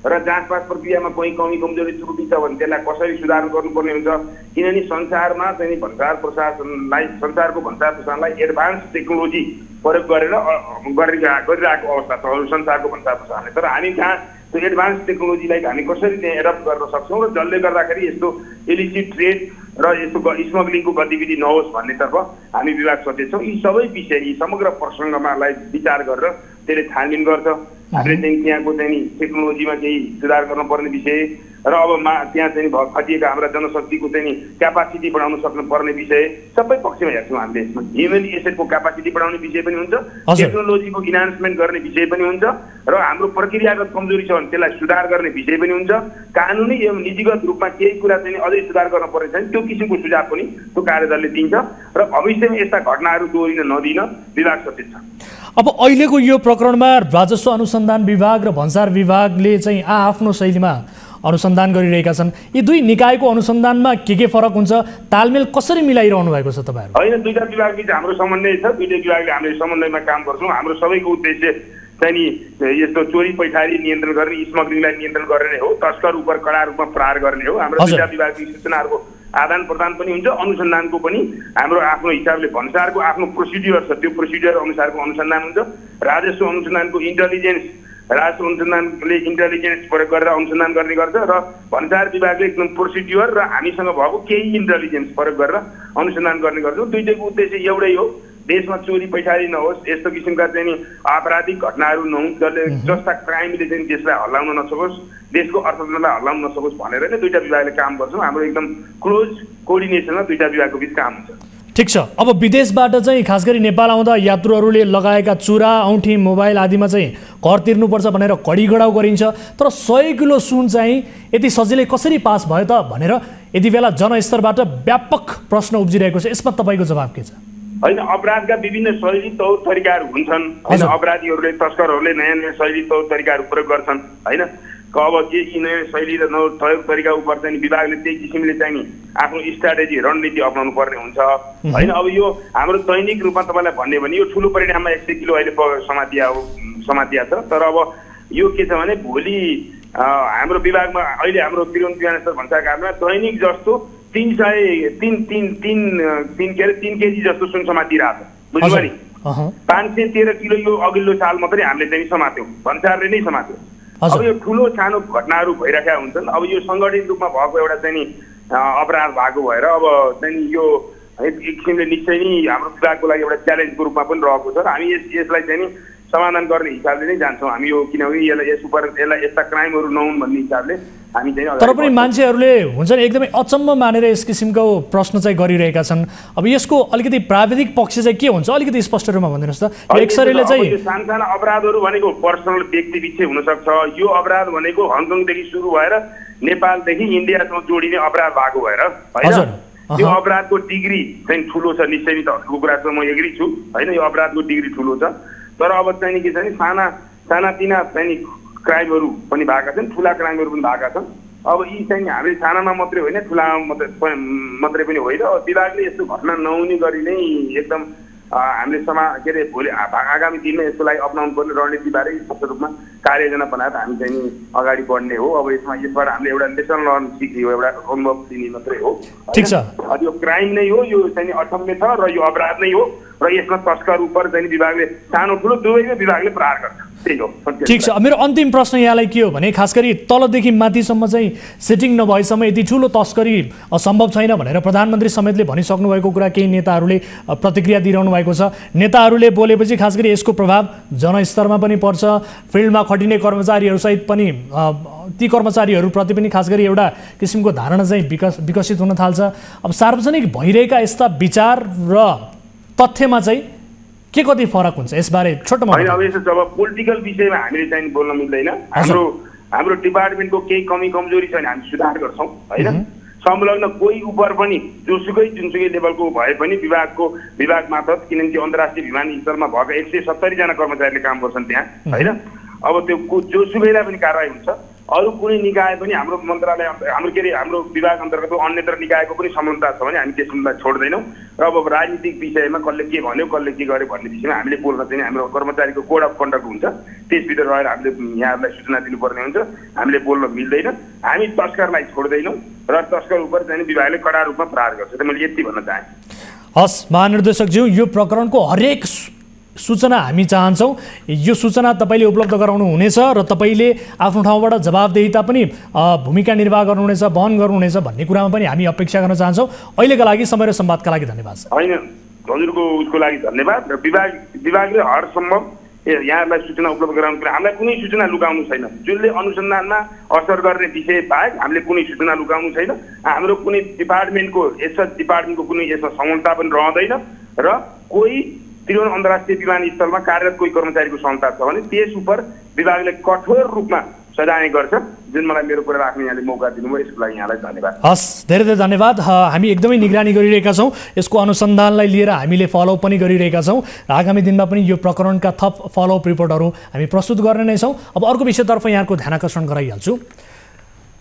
र जाँच पास प्रक्रियामा कोही कमी कमजोरी त्रुटि छ भने त्यसलाई कसरी सुधार गर्नुपर्ने हुन्छ। किनभने संसारमा चाहिँ संसारको भन्सार प्रशासनलाई एडभान्स टेक्नोलोजी प्रयोग गरिरहेको अवस्था छ संसारको भन्सार प्रशासनले। तर हामी कहाँ त्यो एडभान्स टेक्नोलोजीलाई हामी कसरी त्यहाँ एडप्ट गर्न सक्छौँ र जसले गर्दाखेरि यस्तो इलिसिट ट्रेड र यस्तो स्मग्लिङको गतिविधि नहोस् भन्नेतर्फ हामी विभाग सचेत छौँ। यी सबै विषय, यी समग्र प्रसङ्गमालाई विचार गरेर त्यसले छानबिन गर्छ। हामीले चाहिँ त्यहाँको चाहिँ टेक्नोलोजीमा केही सुधार गर्नुपर्ने विषय र अब त्यहाँ चाहिँ खटिएका हाम्रा जनशक्तिको चाहिँ क्यापासिटी बढाउन सक्नुपर्ने विषय सबै पक्षमा हेर्छौँ हामीले। यसमा ह्युमन एसेटको क्यापासिटी बढाउने विषय पनि हुन्छ, टेक्नोलोजीको इन्हान्समेन्ट गर्ने विषय पनि हुन्छ, र हाम्रो प्रक्रियागत कमजोरी छ भने त्यसलाई सुधार गर्ने विषय पनि हुन्छ। कानुनी एवं नीतिगत रूपमा केही कुरा चाहिँ अझै सुधार गर्न पर्ने छ भने त्यो किसिमको सुझाव पनि त्यो कार्यदलले दिन्छ र भविष्यमा यस्ता घटनाहरू दोहोरिन नदिन विभाग सचेत छ। अब अहिलेको यो प्रकरणमा राजस्व अनुसन्धान विभाग र भन्सार विभागले चाहिँ आफ्नो शैलीमा अनुसन्धान गरिरहेका छन्। यी दुई निकायको अनुसन्धानमा के फरक हुन्छ, तालमेल कसरी मिलाइरहनु भएको छ तपाईँहरू? होइन, दुईटा विभाग बिच हाम्रो समन्वय छ। दुईटै विभागले हामीले समन्वयमा काम गर्छौँ। हाम्रो सबैको उद्देश्य चाहिँ नि यस्तो चोरी पैठारी नियन्त्रण गर्ने, स्मग्लिङलाई नियन्त्रण गर्ने नै हो, तस्कर उप कडा रूपमा प्रहार गर्ने हो। हाम्रो दुईटा विभागको सूचनाहरूको आदान प्रदान पनि हुन्छ, अनुसन्धानको पनि हाम्रो आफ्नो हिसाबले भन्सारको आफ्नो प्रोसिड्युर छ, त्यो प्रोसिड्युर अनुसारको अनुसन्धान हुन्छ। राजस्व अनुसन्धानको राजस्व अनुसन्धानले इन्टेलिजेन्स प्रयोग गरेर अनुसन्धान गर्ने गर्छ र भन्सार विभागले एकदम प्रोसिड्युर र हामीसँग भएको केही इन्टेलिजेन्स प्रयोग गरेर अनुसन्धान गर्ने गर्छौँ। दुईटैको उद्देश्य एउटै हो, देशमा चोरी पैठारी नहोस्, यस्तो किसिमका चाहिँ आपराधिक घटनाहरू नहुन्, जस्ता क्राइमले चाहिँ देशलाई हल्लाउन नसकोस्, देशको अर्थतन्त्रलाई हल्लाउन नसकोस् भनेर नै दुईटा विभागले काम गर्छौँ। हाम्रो एकदम क्लोज कोअर्डिनेसनमा दुईटा विभागको बिच काम हुन्छ। ठिक छ, अब विदेशबाट चाहिँ खास गरी नेपाल आउँदा यात्रुहरूले लगाएका चुरा औँठी मोबाइल आदिमा चाहिँ कर तिर्नुपर्छ भनेर कडी गडाउ गरिन्छ, तर 100 किलो सुन चाहिँ यति सजिलै कसरी पास भयो त भनेर यति बेला जनस्तरबाट व्यापक प्रश्न उब्जिरहेको छ। यसमा तपाईँको जवाब के छ? होइन, अपराधका विभिन्न शैली तौर तरिकाहरू हुन्छन् होइन। अपराधीहरूले तस्करहरूले नयाँ नयाँ शैली तौर तरिकाहरू प्रयोग गर्छन् होइन। अब के नयाँ शैली र प्रयोग तरिका उप चाहिँ विभागले त्यही किसिमले चाहिँ आफ्नो स्ट्राटेजी रणनीति अप्नाउनु पर्ने हुन्छ होइन। अब यो हाम्रो दैनिक रूपमा तपाईँलाई भन्यो भने यो ठुलो परिणाममा 100 किलो अहिले समातिया छ। तर अब यो के छ भने भोलि हाम्रो विभागमा अहिले हाम्रो त्रिभुवन विमानस्थल भन्सार कार्यालयमा दैनिक जस्तो 3 केजी जस्तो सुन समातिरहेको छ, बुझ्नुभयो नि। 513 किलो यो अघिल्लो साल मात्रै हामीले चाहिँ समात्यौँ, भन्सारले नै समात्यो। अब यो ठुलो सानो घटनाहरू भइरहेका हुन्छन्। अब यो सङ्गठित रूपमा भएको एउटा चाहिँ अपराध भएको भएर अब चाहिँ यो एक किसिमले निश्चय नै हाम्रो विभागको लागि एउटा च्यालेन्जको रूपमा पनि रहेको छ। हामी यसलाई चाहिँ समाधान गर्ने हिसाबले नै जान्छौँ हामी। यो किनभने यसलाई यस्ता क्राइमहरू नहुन् भन्ने हिसाबले हामी चाहिँ तर पनि मान्छेहरूले हुन्छ नि एकदमै अचम्म मानेर यस किसिमको प्रश्न चाहिँ गरिरहेका छन्। अब यसको अलिकति प्राविधिक पक्ष चाहिँ के हुन्छ अलिकति स्पष्ट रूपमा भनिदिनुहोस् त। एक्सरेले चाहिँ साना अपराधहरू भनेको पर्सनल व्यक्तिविषय हुनसक्छ। यो अपराध भनेको हङकङदेखि सुरु भएर नेपालदेखि इन्डियासम्म जोडिने अपराध भएको भएर होइन यो अपराधको डिग्री चाहिँ ठुलो छ। निश्चय नै तपाईँको कुरासँग म एग्री छु होइन, यो अपराधको डिग्री ठुलो छ। तर अब चाहिँ के छ नि सानातिना चाहिँ क्राइमहरू पनि भएका छन्, ठुला क्राइमहरू पनि भएका छन्। अब यी चाहिँ हामीले सानामा मात्रै होइन ठुलामा मात्रै पनि होइन। विभागले यस्तो घटना नहुने गरी नै एकदम हामीले के अरे भोलि आगामी दिनमा यसको लागि अपनाउनु पर्ने रणनीतिबारे स्पष्ट रूपमा कार्ययोजना बनाएर हामी चाहिँ अगाडि बढ्ने हो। अब यसबाट हामीले एउटा लेसन लर्न सिक्ने हो, एउटा अनुभव दिने मात्रै हो। ठिक छ, यो क्राइम नै हो, यो चाहिँ अक्षम्य छ र यो अपराध नै हो र यसमा तस्कर उप चाहिँ विभागले सानो ठुलो दुवैमा विभागले प्रहार गर्छ। ठिक छ, मेरो अन्तिम प्रश्न यहाँलाई के हो भने खास गरी तलदेखि माथिसम्म चाहिँ सेटिङ नभएसम्म यति ठुलो तस्करी असम्भव छैन भनेर प्रधानमन्त्री समेतले भनिसक्नु भएको कुरा केही नेताहरूले प्रतिक्रिया दिइरहनु भएको छ। नेताहरूले बोलेपछि खास गरी यसको प्रभाव जनस्तरमा पनि पर्छ, फिल्डमा खटिने कर्मचारीहरूसहित पनि ती कर्मचारीहरूप्रति पनि खास गरी एउटा किसिमको धारणा चाहिँ विकसित हुन थाल्छ। अब सार्वजनिक भइरहेका यस्ता विचार र तथ्यमा चाहिँ के कति फरक हुन्छ यसबारे छोटो होइन। अब यसो जब पोलिटिकल विषयमा हामीले चाहिँ बोल्न मिल्दैन। हाम्रो डिपार्टमेन्टको केही कमी कमजोरी छ भने हामी सुधार गर्छौँ होइन। संलग्न कोही उप पनि जुनसुकै लेभलको भए पनि विभाग मार्फत, किनकि अन्तर्राष्ट्रिय विमानस्थलमा भएको 170 जना कर्मचारीले काम गर्छन् त्यहाँ होइन। अब त्यो जोसुकैलाई पनि कारवाही हुन्छ। अरू कुनै निकाय पनि हाम्रो मन्त्रालय हाम्रो विभाग अन्तर्गत अन्यत्र निकायको पनि संलग्नता छ भने हामी त्यसलाई छोड्दैनौँ। र अब राजनीतिक विषयमा कसले के भन्यो कसले के गर्यो भन्ने विषयमा हामीले बोल्न चाहिँ हाम्रो कर्मचारीको कोड अफ कन्डक्ट हुन्छ, त्यसभित्र रहेर हामीले यहाँहरूलाई सूचना दिनुपर्ने हुन्छ। हामीले बोल्न मिल्दैन, हामी तस्करलाई छोड्दैनौँ र तस्कर उप चाहिँ विभागले कडा रूपमा प्रहार गर्छ। त मैले यति भन्न चाहेँ। हस् महानिर्देशकज्यू, यो प्रकरणको हरेक सूचना हामी चाहन्छौँ। यो सूचना तपाईँले उपलब्ध गराउनु हुनेछ र तपाईँले आफ्नो ठाउँबाट जवाबदेहिता पनि भूमिका निर्वाह गर्नुहुनेछ, वहन गर्नुहुनेछ भन्ने कुरामा पनि हामी अपेक्षा गर्न चाहन्छौँ। अहिलेका लागि समय र संवादका लागि धन्यवाद। होइन, हजुरको उसको लागि धन्यवाद। र विभागले हर सम्भव यहाँहरूलाई सूचना उपलब्ध गराउनु पर्यो। हामीलाई कुनै सूचना लुकाउनु छैन। जसले अनुसन्धानमा असर गर्ने विषय बाहेक हामीले कुनै सूचना लुकाउनु छैन। हाम्रो कुनै डिपार्टमेन्टको कुनै यसमा संलग्नता पनि रहँदैन र कोही त्रिभुवन अन्तर्राष्ट्रिय विमानस्थलमा कार्यरत कोही कर्मचारीको संलग्नता छ भने त्यस उप विभागले कठोर रूपमा सजाय गर्छ। जुन मलाई मेरो कुरा राख्ने यहाँले मौका दिनुभयो यसको लागि यहाँलाई धन्यवाद। हस्, धेरै धेरै धन्यवाद। हामी एकदमै निगरानी गरिरहेका छौँ, यसको अनुसन्धानलाई लिएर हामीले फलोअप पनि गरिरहेका छौँ। आगामी दिनमा पनि यो प्रकरणका थप फलोअप रिपोर्टहरू हामी प्रस्तुत गर्ने नै छौँ। अब अर्को विषयतर्फ यहाँको ध्यान आकर्षण गराइहाल्छु।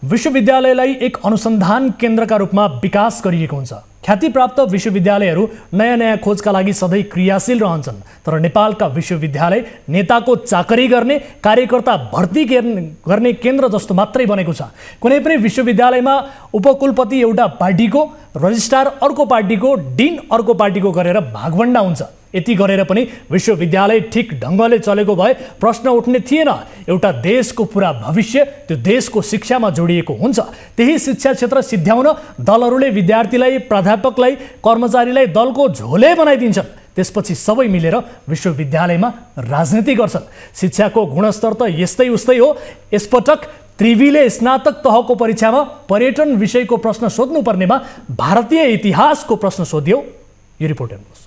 विश्वविद्यालयलाई एक अनुसन्धान केन्द्रका रूपमा विकास गरिएको हुन्छ। ख्यातिप्राप्त विश्वविद्यालयहरू नयाँ नयाँ खोजका लागि सधैँ क्रियाशील रहन्छन्। तर नेपालका विश्वविद्यालय नेताको चाकरी गर्ने, कार्यकर्ता भर्ती गर्ने केन्द्र जस्तो मात्रै बनेको छ। कुनै पनि विश्वविद्यालयमा उपकुलपति एउटा पार्टीको, रजिस्ट्रार अर्को पार्टीको, डिन अर्को पार्टीको गरेर भागभण्डा हुन्छ। यति गरेर पनि विश्वविद्यालय ठिक ढङ्गले चलेको भए प्रश्न उठ्ने थिएन। एउटा देशको पुरा भविष्य त्यो देशको शिक्षामा जोडिएको हुन्छ। त्यही शिक्षा क्षेत्र सिद्ध्याउन दलहरूले विद्यार्थीलाई, प्राध्यापकलाई, कर्मचारीलाई दलको झोले बनाइदिन्छन्। त्यसपछि सबै मिलेर विश्वविद्यालयमा राजनीति गर्छन्। शिक्षाको गुणस्तर त यस्तै उस्तै हो। यसपटक त्रिवीले स्नातक तहको परीक्षामा पर्यटन विषयको प्रश्न सोध्नुपर्नेमा भारतीय इतिहासको प्रश्न सोधियो। यो रिपोर्ट हेर्नुहोस्।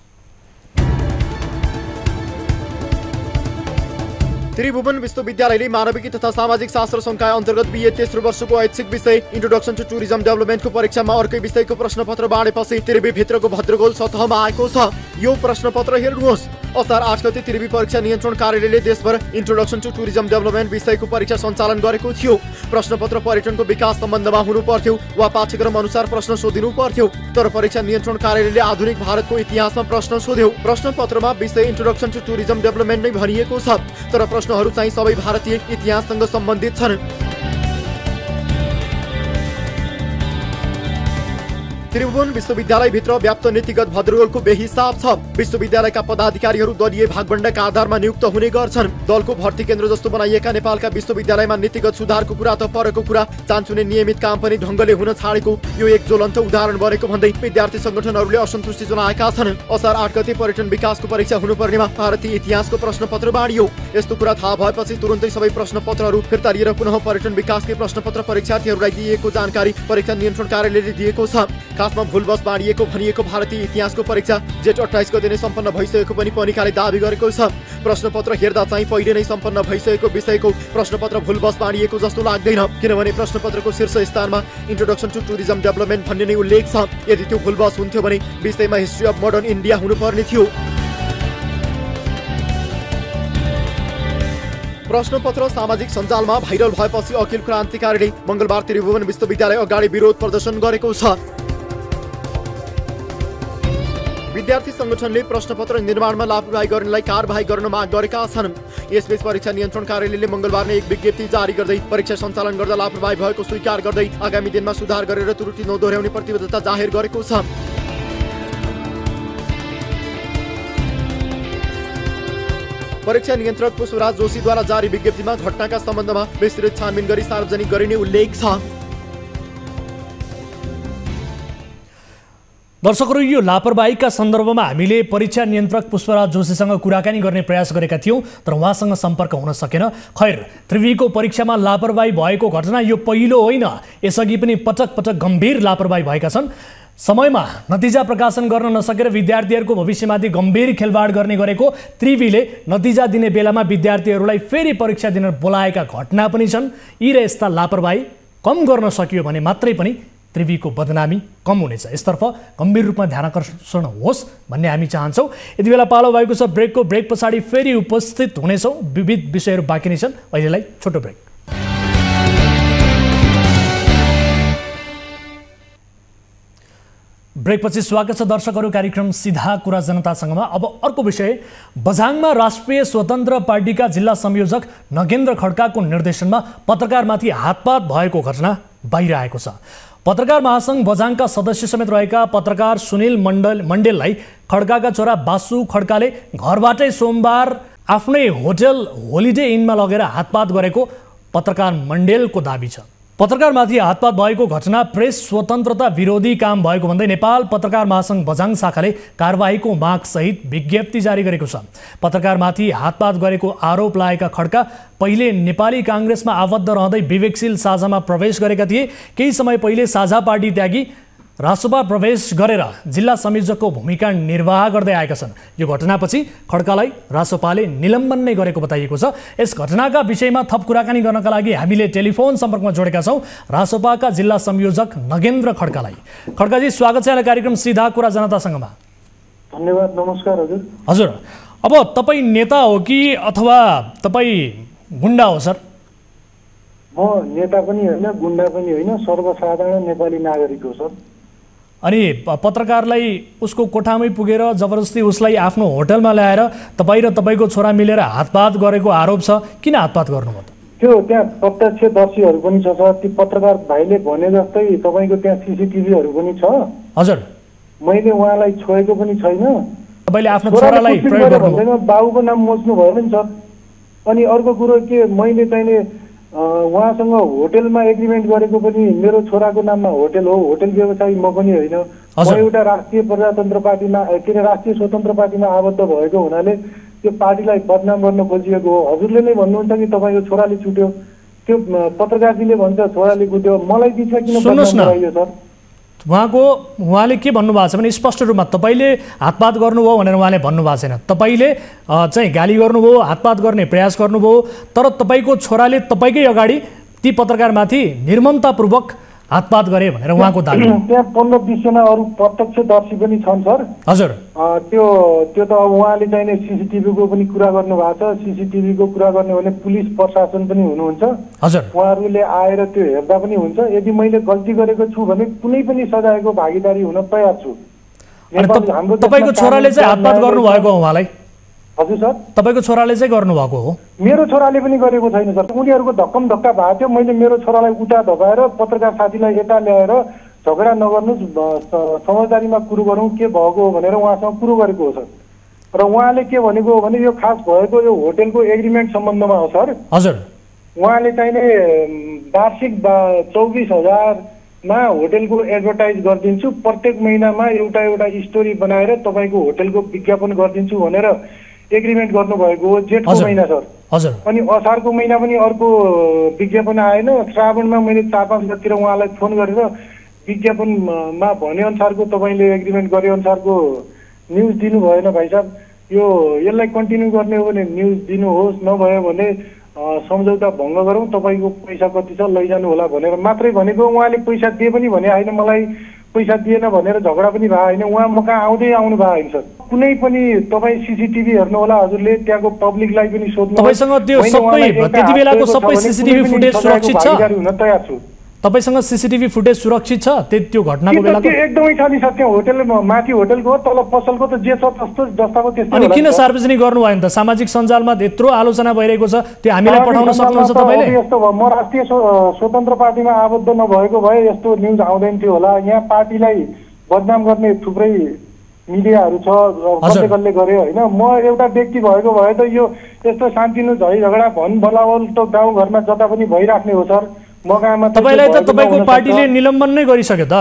त्रिभुवन विश्वविद्यालयले मानविकी तथा सामाजिक शास्त्र संकाय अन्तर्गत BA तेस्रो वर्षको ऐच्छिक विषय इन्ट्रोडक्सन टु टुरिज्म डेभलपमेन्टको परीक्षामा अर्कै विषयको प्रश्नपत्र बाँडेपछि त्रिवी भित्रको भद्रगोल सतहमा आएको छ। यो प्रश्नपत्र हेर्नुहोस्। असार 8 गते त्रिवी परीक्षा नियन्त्रण कार्यालयले देशभर इन्ट्रोडक्सन टु टुरिज्म डेभलपमेन्ट विषयको परीक्षा सञ्चालन गरेको थियो। प्रश्नपत्र पर्यटनको विकास सम्बन्धमा हुनु पर्थ्यो वा पाठ्यक्रम अनुसार प्रश्न सोधिनु पर्थ्यो। तर परीक्षा नियन्त्रण कार्यालयले आधुनिक भारतको इतिहासमा प्रश्न सोध्यो। प्रश्नपत्रमा विषय इन्ट्रोडक्सन टु टुरिज्म डेभलपमेन्ट नै भनिएको छ। तर प्रश्नहरू चाहिँ सबै भारतीय इतिहाससँग सम्बन्धित छन्। त्रिभुवन विश्वविद्यालयभित्र व्याप्त नीतिगत भद्रगोलको बेहिसाब छ। विश्वविद्यालयका पदाधिकारीहरू दलीय भागबण्डाका आधारमा नियुक्त हुने गर्छन्। दलको भर्ती केन्द्र जस्तो बनाइएका नेपालका विश्वविद्यालयमा नीतिगत सुधारको कुरा त परको कुरा, चान्चुने नियमित काम पनि ढङ्गले हुन छाडेको यो एक ज्वलन्त उदाहरण बनेको भन्दै विद्यार्थी संगठनहरूले असन्तुष्टि जनाएका छन्। असार 8 गते पर्यटन विकासको परीक्षा हुनुपर्नेमा भारतीय इतिहासको प्रश्नपत्र बाँडियो। यस्तो कुरा थाहा भएपछि तुरुन्तै सबै प्रश्नपत्रहरू फिर्ता लिएर पुनः पर्यटन विकासकै प्रश्नपत्र परीक्षार्थीहरूलाई दिएको जानकारी परीक्षा नियन्त्रण कार्यालयले दिएको छ। खासमा भुलवश बाँडिएको भनिएको भारतीय इतिहासको परीक्षा जेठ 28 गते नै सम्पन्न भइसकेको पनि पनिकाले दाबी गरेको छ। प्रश्नपत्र हेर्दा चाहिँ पहिले नै सम्पन्न भइसकेको विषयको प्रश्नपत्र भुलवश बाँडिएको जस्तो लाग्दैन, किनभने प्रश्नपत्रको शीर्ष स्थानमा इन्ट्रोडक्सन टु टुरिज्म डेभलपमेन्ट भन्ने नै उल्लेख छ। यदि त्यो भुलवश हुन्थ्यो भने विषयमा हिस्ट्री अफ मोडर्न इन्डिया हुनुपर्ने थियो। प्रश्नपत्र सामाजिक सञ्जालमा भाइरल भएपछि अखिल क्रान्तिकारीले मङ्गलबार त्रिभुवन विश्वविद्यालय अगाडि विरोध प्रदर्शन गरेको छ। विद्यार्थी संगठनले प्रश्नपत्र निर्माणमा लापरवाही गर्नेलाई कारबाही गर्न माग गरेका छन्। यसबीच परीक्षा नियन्त्रण कार्यालयले मङ्गलबार नै एक विज्ञप्ति जारी गर्दै परीक्षा सञ्चालन गर्दा लापरवाही भएको स्वीकार गर्दै आगामी दिनमा सुधार गरेर त्रुटि नदोहोर्याउने प्रतिबद्धता जाहेर गरेको छ। परीक्षा नियन्त्रक पुष्पराज जोशीद्वारा जारी विज्ञप्तिमा घटनाका सम्बन्धमा विस्तृत छानबिन गरी सार्वजनिक गरिने उल्लेख छ। दर्शकहरू, यो लापरवाहीका सन्दर्भमा हामीले परीक्षा नियन्त्रक पुष्पराज जोशीसँग कुराकानी गर्ने प्रयास गरेका थियौँ, तर उहाँसँग सम्पर्क हुन सकेन। खैर, त्रिवीको परीक्षामा लापरवाही भएको घटना यो पहिलो होइन। यसअघि पनि पटक पटक गम्भीर लापरवाही भएका छन्। समयमा नतिजा प्रकाशन गर्न नसकेर विद्यार्थीहरूको भविष्यमाथि गम्भीर खेलवाड गर्ने गरेको त्रिवीले नतिजा दिने बेलामा विद्यार्थीहरूलाई फेरि परीक्षा दिन बोलाएका घटना पनि छन्। यी र यस्ता लापरवाही कम गर्न सकियो भने मात्रै पनि त्रिवीको बदनामी कम हुनेछ। यसतर्फ गम्भीर रूपमा ध्यानाकर्षण होस् भन्ने हामी चाहन्छौँ। यति बेला पालो भएको छ ब्रेकको। ब्रेक पछाडि फेरि उपस्थित हुनेछौँ। विविध विषयहरू बाँकी नै छन्। अहिलेलाई छोटो ब्रेक। ब्रेकपछि स्वागत छ दर्शकहरू। कार्यक्रम सीधा कुरा जनतासँगमा अब अर्को विषय। बझाङमा राष्ट्रिय स्वतन्त्र पार्टीका जिल्ला संयोजक नगेन्द्र खड्काको निर्देशनमा पत्रकारमाथि हातपात भएको घटना बाहिर आएको छ। पत्रकार महासंघ बझाङका सदस्य समेत रहेका पत्रकार सुनिल मण्डेललाई खड्काका छोरा बासु खड्काले घरबाटै सोमबार आफ्नै होटल होलिडे इनमा लगेर हातपात गरेको पत्रकार मण्डेलको दाबी छ। पत्रकारमाथि हातपात भएको घटना प्रेस स्वतन्त्रता विरोधी काम भएको भन्दै नेपाल पत्रकार महासंघ बझाङ शाखाले कारबाहीको मागसहित विज्ञप्ति जारी गरेको छ। पत्रकारमाथि हातपात गरेको आरोप लागेका खड्का पहिले नेपाली काङ्ग्रेसमा आबद्ध रहँदै विवेकशील साझामा प्रवेश गरेका थिए। केही समय पहिले साझा पार्टी त्यागी रासोपा प्रवेश गरेर जिल्ला संयोजकको भूमिका निर्वाह गर्दै आएका छन्। यो घटनापछि खड्कालाई रासोपाले निलम्बन नै गरेको बताइएको छ। यस घटनाका विषयमा थप कुराकानी गर्नका लागि हामीले टेलिफोन सम्पर्कमा जोडेका छौँ रासोपाका जिल्ला संयोजक नगेन्द्र खड्कालाई। खड्काजी, स्वागत छ कार्यक्रम सीधा कुरा जनतासँगमा। धन्यवाद। नमस्कार हजुर। हजुर, अब तपाईँ नेता हो कि अथवा तपाईँ गुन्डा हो सर? म नेता पनि होइन, गुन्डा पनि होइन, सर्वसाधारण नेपाली नागरिक हो सर। अनि पत्रकारलाई उसको कोठामै पुगेर जबरजस्ती उसलाई आफ्नो होटलमा ल्याएर तपाईँ र तपाईँको छोरा मिलेर हातपात गरेको आरोप छ। किन हातपात गर्नुभयो त? त्यो त्यहाँ प्रत्यक्षदर्शीहरू पनि छ सर। ती पत्रकार भाइले भने जस्तै तपाईँको त्यहाँ सिसिटिभीहरू पनि छ। हजुर, मैले उहाँलाई छोएको पनि छैन। तपाईँले आफ्नो छोरालाई प्रयोग गर्नुभयो? बाबुको नाम मोच्नु भयो नि सर। अनि अर्को कुरो के, मैले चाहिँ उहाँसँग होटलमा एग्रिमेन्ट गरेको पनि मेरो छोराको नाममा होटल हो। होटल व्यवसायी म पनि होइन। म एउटा राष्ट्रिय प्रजातन्त्र पार्टीमा के अरे राष्ट्रिय स्वतन्त्र पार्टीमा आबद्ध भएको हुनाले त्यो पार्टीलाई बदनाम गर्न खोजिएको हो। हजुरले नै भन्नुहुन्छ कि तपाईँको छोराले छुट्यो, त्यो पत्रकारजीले भन्छ छोराले कुट्यो। मलाई दिशा किन बदनाम गराइयो सर? उहाँले के भन्नुभएको छ भने स्पष्ट रूपमा तपाईँले हातपात गर्नुभयो भनेर उहाँले भन्नुभएको छैन। तपाईँले चाहिँ गाली गर्नुभयो, हातपात गर्ने प्रयास गर्नुभयो, तर तपाईँको छोराले तपाईँकै अगाडि ती पत्रकारमाथि निर्ममतापूर्वक हातपात गरे भनेर उहाँको दाबी। त्यहाँ 15-20 जना अरू प्रत्यक्षदर्शी पनि छन् सर। हजुर, त्यो त अब उहाँले चाहिँ सिसिटिभीको पनि कुरा गर्नुभएको छ। सिसिटिभीको कुरा गर्ने भने पुलिस प्रशासन पनि हुनुहुन्छ। हजुर, उहाँहरूले आएर त्यो हेर्दा पनि हुन्छ। यदि मैले गल्ती गरेको छु भने कुनै पनि सजायको भागीदारी हुन तयार छु। तपाईँको छोराले चाहिँ हातपात गर्नुभएको हो उहाँलाई? हजुर सर, तपाईँको छोराले चाहिँ गर्नुभएको हो? मेरो छोराले पनि गरेको छैन सर। उनीहरूको धक्कम धक्का भएको थियो। मैले मेरो छोरालाई उता धपाएर पत्रकार साथीलाई यता ल्याएर झगडा नगर्नुहोस्, समझदारीमा कुरो गरौँ के भएको हो भनेर उहाँसँग कुरो गरेको हो सर। र उहाँले के भनेको हो भने यो खास भएको यो होटेलको एग्रिमेन्ट सम्बन्धमा हो सर। हजुर, उहाँले चाहिने वार्षिक 24,000मा होटेलको एडभर्टाइज गरिदिन्छु, प्रत्येक महिनामा एउटा एउटा स्टोरी बनाएर तपाईँको होटेलको विज्ञापन गरिदिन्छु भनेर एग्रिमेन्ट गर्नुभएको हो जेठको महिना सर। हजुर, अनि असारको महिना पनि अर्को विज्ञापन आएन, श्रावणमा मैले 4-5 गतितिर उहाँलाई फोन गरेर विज्ञापनमा भनेअनुसारको तपाईँले एग्रिमेन्ट गरे अनुसारको न्युज दिनु भएन भाइ साहब, यो यसलाई कन्टिन्यू गर्ने हो भने न्युज दिनुहोस्, नभयो भने सम्झौता भङ्ग गरौँ, तपाईँको पैसा कति छ लैजानु होला भनेर मात्रै भनेको। उहाँले पैसा दिए पनि भने होइन, मलाई पैसा दिएन भनेर झगडा पनि भयो होइन, उहाँ म कहाँ आउँदै आउनु भयो होइन सर। कुनै पनि तपाईँ सिसिटिभी हेर्नु होला हजुरले, त्यहाँको पब्लिकलाई पनि सोध्नु। तपाईसँग त्यो सबै त्यति बेलाको सबै सिसिटिभी फुटेज सुरक्षित छ? हुन तयार छु। तपाईसँग सिसिटिभी फुटेज सुरक्षित छ त्यो घटनाको बेलाको? एकदमै छ नि सर, त्यो होटेल माथि होटेलको तल पसलको त जे छ त्यस्तो जस्ताको त्यस्तै। अनि किन सार्वजनिक गर्नु भयो त? सामाजिक सञ्जालमा यत्रो आलोचना भइरहेको छ, त्यो हामीलाई पठाउन सक्नुहुन्छ तपाईले? यस्तो भयो, म राष्ट्रिय स्वतन्त्र पार्टीमा आबद्ध नभएको भए यस्तो न्युज आउँदैन थियो होला। यहाँ पार्टीलाई बदनाम गर्ने थुप्रै मिडियाहरू छ, कसले कसले गर्यो होइन। म एउटा व्यक्ति भएको भए त यो यस्तो शान्तिनु झै झगडा भन बोलावल त गाउँघरमा जता पनि भइराख्ने हो सर। तपाईलाई त तपाईको पार्टीले निलम्बन नै गरिसक्यो त,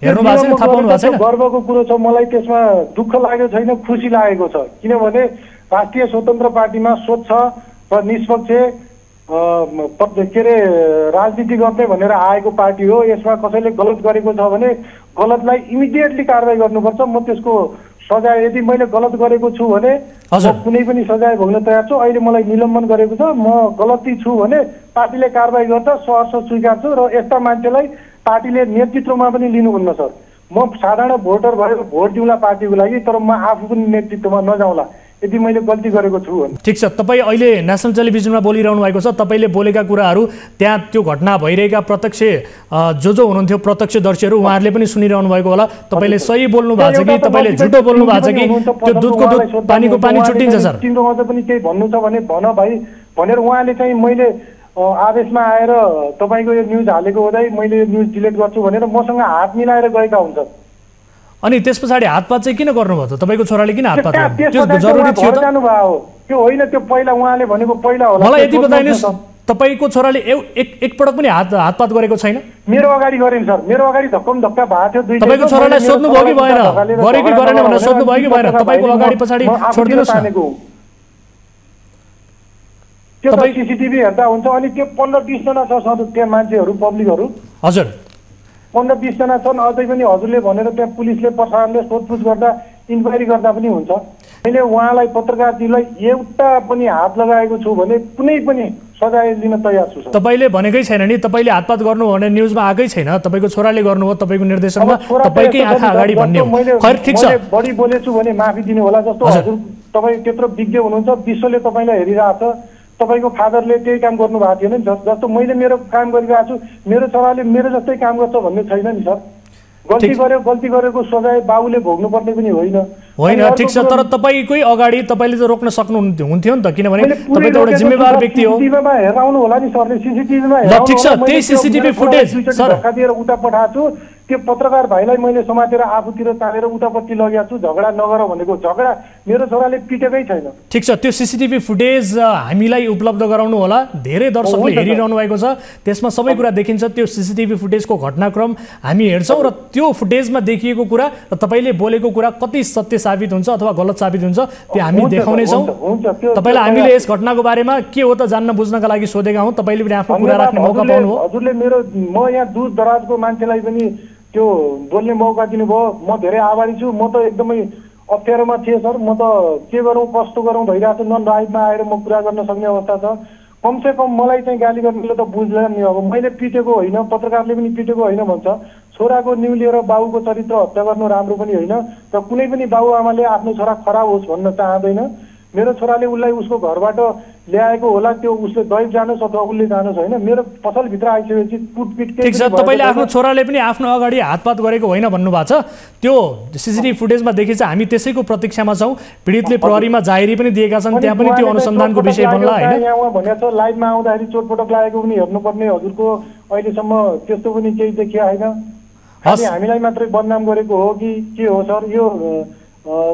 हेर्नु भएको छैन, थाहा पाउनु भएको छैन? गर्वको कुरो छ, मलाई त्यसमा दुःख लागेको छैन, खुसी लागेको छ। किनभने राष्ट्रिय स्वतन्त्र पार्टीमा स्वच्छ र निष्पक्ष के अरे राजनीति गर्ने भनेर आएको पार्टी हो। यसमा कसैले गलत गरेको छ भने गलतलाई इमिडिएटली कारवाही गर्नुपर्छ। म त्यसको सजाय, यदि मैले गलत गरेको छु भने कुनै पनि सजाय भोग्न तयार छु। अहिले मलाई निलम्बन गरेको छ, म गलती छु भने पार्टीले कारवाही गर्छ, सहर्ष स्वीकार्छु। र यस्ता मान्छेलाई पार्टीले नेतृत्वमा पनि लिनुहुन्न सर। म साधारण भोटर भएर भोट दिउँला पार्टीको लागि, तर म आफू पनि नेतृत्वमा नजाउँला यदि मैले गल्ती गरेको छु भने। ठिक छ, तपाईँ अहिले नेसनल टेलिभिजनमा बोलिरहनु भएको छ, तपाईँले बोलेका कुराहरू त्यहाँ त्यो घटना भइरहेका प्रत्यक्ष जो हुनुहुन्थ्यो प्रत्यक्षदर्शीहरू उहाँहरूले पनि सुनिरहनु भएको होला। तपाईँले सही बोल्नु भएको छ कि तपाईँले झुटो बोल्नु भएको छ कि त्यो दुधको दुध पानीको पानी छुट्टिन्छ सर? तिम्रो अझ पनि केही भन्नु छ भने भन भाइ भनेर उहाँले चाहिँ मैले आदेशमा आएर तपाईँको यो न्युज हालेको हुँदै मैले यो न्युज डिलिट गर्छु भनेर मसँग हात मिलाएर गएका हुन्छ। अनि त्यस पछाडि हातपात चाहिँ किन गर्नुभयो त? तपाईँको छोराले किन हातपात गर्यो? त्यो जरुरी थियो त? त्यो होइन, त्यो पहिला उहाँले भनेको पहिला होला। मलाई यति बताइनुहोस्, तपाईँको छोराले एकपटक पनि हातपात गरेको छैन? मेरो अगाडि गरेन सर, मेरो अगाडि धक्कम धक्का भएको थियो। तपाईँको छोरालाई सोध्नु भयो कि भएन? गरे कि गरेन भनेर सोध्नु भयो कि भएन? तपाईँको अगाडि पछाडि छोडिदिनुहोस् न। त्यो त सिसिटिभी हेर्दा हुन्छ। अनि त्यो 15-20 जना छ त्यहाँ मान्छेहरू पब्लिकहरू। हजुर, 15-20 जना छन्। अझै पनि हजुरले भनेर त्यहाँ पुलिसले प्रशासनले सोधपुछ गर्दा इन्क्वायरी गर्दा पनि हुन्छ। मैले उहाँलाई पत्रकारजीलाई एउटा पनि हात लगाएको छु भने कुनै पनि सजाय लिन तयार छु सर। तपाईँले भनेकै छैन नि, तपाईँले हातपात गर्नु भने न्युजमा आएकै छैन। तपाईँको छोराले गर्नुभयो, तपाईँको निर्देशनमा तपाईँकै आँखा अगाडि भन्ने हो। खैर ठिक छ, बढी बोलेछु भने माफी दिनु होला। जस्तो हजुर तपाईँ त्यत्रो विज्ञ हुनुहुन्छ, विश्वले तपाईँलाई हेरिरहेको छ। तपाईँको फादरले त्यही काम गर्नु भएको थिएन नि सर। जस्तो मैले मेरो काम गरिरहेको छु, मेरो छोराले मेरो जस्तै काम गर्छ भन्ने छैन नि सर। गल्ती गरेको सजाय बाबुले भोग्नुपर्ने पनि होइन। ठिक छ, तर तपाईँकै अगाडि तपाईँले त रोक्न सक्नुहुन्थ्यो नि त, किनभने तपाईँ त एउटा जिम्मेवार व्यक्ति हो। सिसिटिभीमा हेराउनु होला नि सरले, सिसिटिभीमा ठिक छ, त्यही सिसिटिभी फुटेज सर धक्का दिएर उता पठाएको छु। त्यो पत्रकार भाइलाई मैले समातेर आफूतिर तानेर उतापट्टि लगेको छु। झगडा नगर भनेको झगडा मेरो छोराले पिटेकै छैन। ठिक छ, त्यो सिसिटिभी फुटेज हामीलाई उपलब्ध गराउनु होला। धेरै दर्शकले हेरिरहनु भएको छ, त्यसमा सबै कुरा देखिन्छ। त्यो सिसिटिभी फुटेजको घटनाक्रम हामी हेर्छौँ र त्यो फुटेजमा देखिएको कुरा र तपाईँले बोलेको कुरा कति सत्य साबित हुन्छ अथवा गलत साबित हुन्छ त्यो हामी देखाउनेछौँ। तपाईँलाई हामीले यस घटनाको बारेमा के हो त जान्न बुझ्नका लागि सोधेका हौँ। तपाईँले पनि आफ्नो कुरा राख्ने मौका पाउनुभयो। हजुरले म यहाँ दूर दराजको मान्छेलाई पनि त्यो बोल्ने मौका दिनुभयो, म धेरै आभारी छु। म त एकदमै अप्ठ्यारोमा थिएँ सर। म त के गरौँ कस्तो गरौँ भइरहेको छु। नन राइटमा आएर म कुरा गर्न सक्ने अवस्था छ। कमसेकम मलाई चाहिँ गाली गर्नेले त बुझ्दैन नि। अब मैले पिटेको होइन, पत्रकारले पनि पिटेको होइन भन्छ। छोराको न्यु लिएर बाबुको चरित्र हत्या गर्नु राम्रो पनि होइन र कुनै पनि बाबुआमाले आफ्नो छोरा खराब होस् भन्न चाहँदैन। मेरो छोराले उसलाई उसको घरबाट ल्याएको होला, त्यो उसले दैव जानोस् अथवा उसले जानोस् होइन। मेरो पसलभित्र आइसकेपछि कुटपिट। ठिक छ, तपाईँले आफ्नो छोराले पनि आफ्नो अगाडि हातपात गरेको होइन भन्नुभएको छ। त्यो सिसिटिभी फुटेजमा देखिन्छ। हामी त्यसैको प्रतीक्षामा छौँ। पीडितले प्रहरीमा जाहेरी पनि दिएका छन्, त्यहाँ पनि त्यो अनुसन्धानको विषय बन्ला होइन। यहाँ भनेको छ लाइभमा आउँदाखेरि चोटपटक लागेको पनि हेर्नुपर्ने। हजुरको अहिलेसम्म त्यस्तो पनि केही देखिया होइन। खालि हामीलाई मात्रै बदनाम गरेको हो कि के हो सर? यो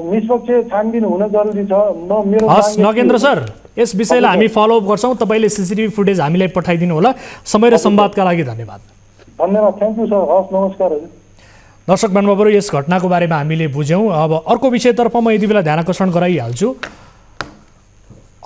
निष्पक्ष छानबिन हुन जरुरी छ। मेरो हस् नगेन्द्र सर, यस विषयलाई हामी फलोअप गर्छौँ। तपाईँले सिसिटिभी फुटेज हामीलाई पठाइदिनु होला। समय र संवादका लागि धन्यवाद। धन्यवाद, थ्याङ्क यू सर। हस्, नमस्कार हजुर। दर्शक महानुभावहरू, यस घटनाको बारेमा हामीले बुझ्यौँ। अब अर्को विषयतर्फ म यति बेला ध्यान आकर्षण गराइहाल्छु।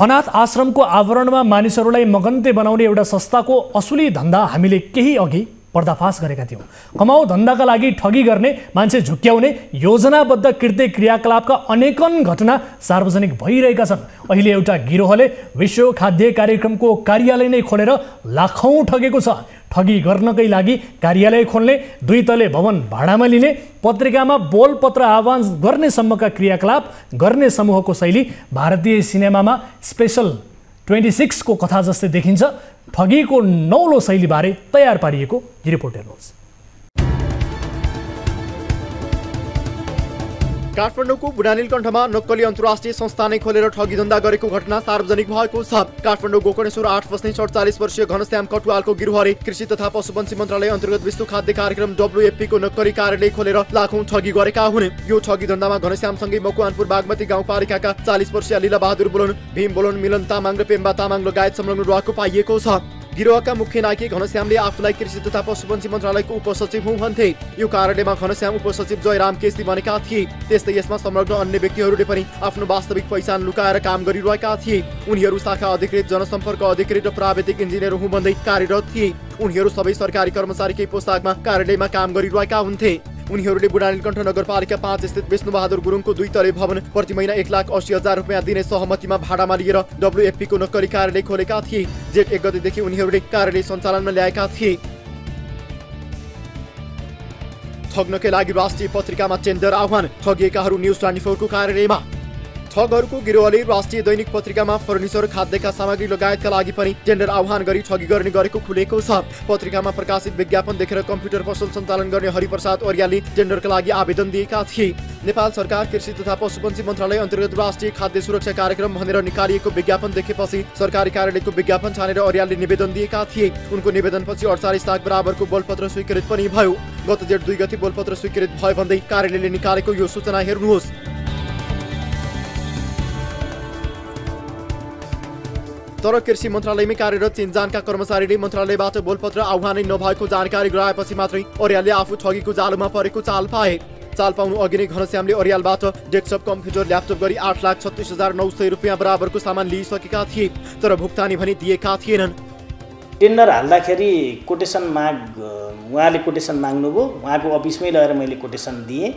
अनाथ आश्रमको आवरणमा मानिसहरूलाई मगन्ते बनाउने एउटा संस्थाको असुली धन्दा हामीले केही अघि पर्दाफास गरेका थियौँ। कमाउ धन्दाका लागि ठगी गर्ने, मान्छे झुक्क्याउने योजनाबद्ध कृत्य क्रियाकलापका अनेकन घटना सार्वजनिक भइरहेका छन्। अहिले एउटा गिरोहले विश्व खाद्य कार्यक्रमको कार्यालय नै खोलेर लाखौँ ठगेको छ। ठगी गर्नकै लागि कार्यालय खोल्ने, 2 तले भवन भाडामा लिने, पत्रिकामा बोलपत्र आह्वान गर्नेसम्मका क्रियाकलाप गर्ने समूहको शैली भारतीय सिनेमामा स्पेसल 26 को कथा जस्तै देखिन्छ। ठगीको नौलो शैलीबारे तयार पारिएको रिपोर्ट हेर्नुहोस्। काठमाडौँको बुढानीलकण्ठमा नक्कली अन्तर्राष्ट्रिय संस्था नै खोलेर ठगी धन्दा गरेको घटना सार्वजनिक भएको छ। काठमाडौँ गोकर्णेश्वर 8 बस्ने 47 वर्षीय घनश्याम कटुवालको गिरोहले कृषि तथा पशुपन्छी मन्त्रालय अन्तर्गत विश्व खाद्य कार्यक्रम WFP को नक्कली कार्यालय खोलेर लाखौं ठगी गरेका हुन्। यो ठगी धन्दामा घनश्यामसँगै मकवानपुर बागमती गाउँपालिकाका 40 वर्षीय लीला बहादुर बोलन, भीम बोलन, मिलन तामाङ र पेम्बा तामाङ लगायत संलग्न रहेको पाइएको छ। गिरोहका मुख्य नायक घनश्यामले आफूलाई कृषि तथा पशुपन्छी मन्त्रालयको उपसचिव हुँ भन्थे। यो कार्यालयमा घनश्याम उपसचिव जयराम केसी बनेका थिए। त्यस्तै यसमा संलग्न अन्य व्यक्तिहरूले पनि आफ्नो वास्तविक पहिचान लुकाएर काम गरिरहेका थिए। उनीहरू शाखा अधिकृत, जनसम्पर्क अधिकृत र प्राविधिक इन्जिनियर हुँ भन्दै कार्यरत थिए। उनीहरू सबै सरकारी कर्मचारीकै पोशाकमा कार्यालयमा काम गरिरहेका हुन्थे। उनीहरूले बुढानीलकण्ठ नगरपालिका 5 स्थित विष्णुबहादुर गुरुङको 2 तले भवन प्रति महिना 1,80,000 रुपियाँ दिने सहमतिमा भाडामा लिएर WFP को नक्कली कार्यालय खोलेका थिए। जेठ 1 गतेदेखि उनीहरूले कार्यालय सञ्चालनमा ल्याएका थिए। ठग्नकै लागि राष्ट्रिय पत्रिकामा टेन्डर आह्वान, ठगिएकाहरू न्युज 24 को कार्यालयमा। ठगहरूको गिरोहले राष्ट्रिय दैनिक पत्रिकामा फर्निचर, खाद्यका सामग्री लगायतका लागि पनि टेन्डर आह्वान गरी ठगी गर्ने गरेको खुलेको छ। पत्रिकामा प्रकाशित विज्ञापन देखेर कम्प्युटर पसल सञ्चालन गर्ने हरिप्रसाद अर्यालले टेन्डरका लागि आवेदन दिएका थिए। नेपाल सरकार कृषि तथा पशुपन्छी मन्त्रालय अन्तर्गत राष्ट्रिय खाद्य सुरक्षा कार्यक्रम भनेर निकालिएको विज्ञापन देखेपछि सरकारी कार्यालयको विज्ञापन छानेर अर्यालले निवेदन दिएका थिए। उनको निवेदनपछि 48 लाख बराबरको बोलपत्र स्वीकृत पनि भयो। गत जेठ 2 गते बोलपत्र स्वीकृत भयो भन्दै कार्यालयले निकालेको यो सूचना हेर्नुहोस्। तर कृषि मन्त्रालयमै कार्यरत चिनजानका कर्मचारीले मन्त्रालयबाट बोलपत्र आह्वानै नभएको जानकारी गराएपछि मात्रै अर्यालले आफू ठगीको जालोमा परेको चाल पाए। चाल पाउनु अघि नै घनश्यामले अर्यालबाट डेस्कटप, कम्प्युटर, ल्यापटप गरी 8,36,900 रुपियाँ बराबरको सामान लिइसकेका थिए। तर भुक्तानी भने दिएका थिएनन्। टेन्डर हाल्दाखेरि कोटेसन माग, उहाँले कोटेसन माग्नुभयो। उहाँको अफिसमै लगेर मैले कोटेसन दिएँ।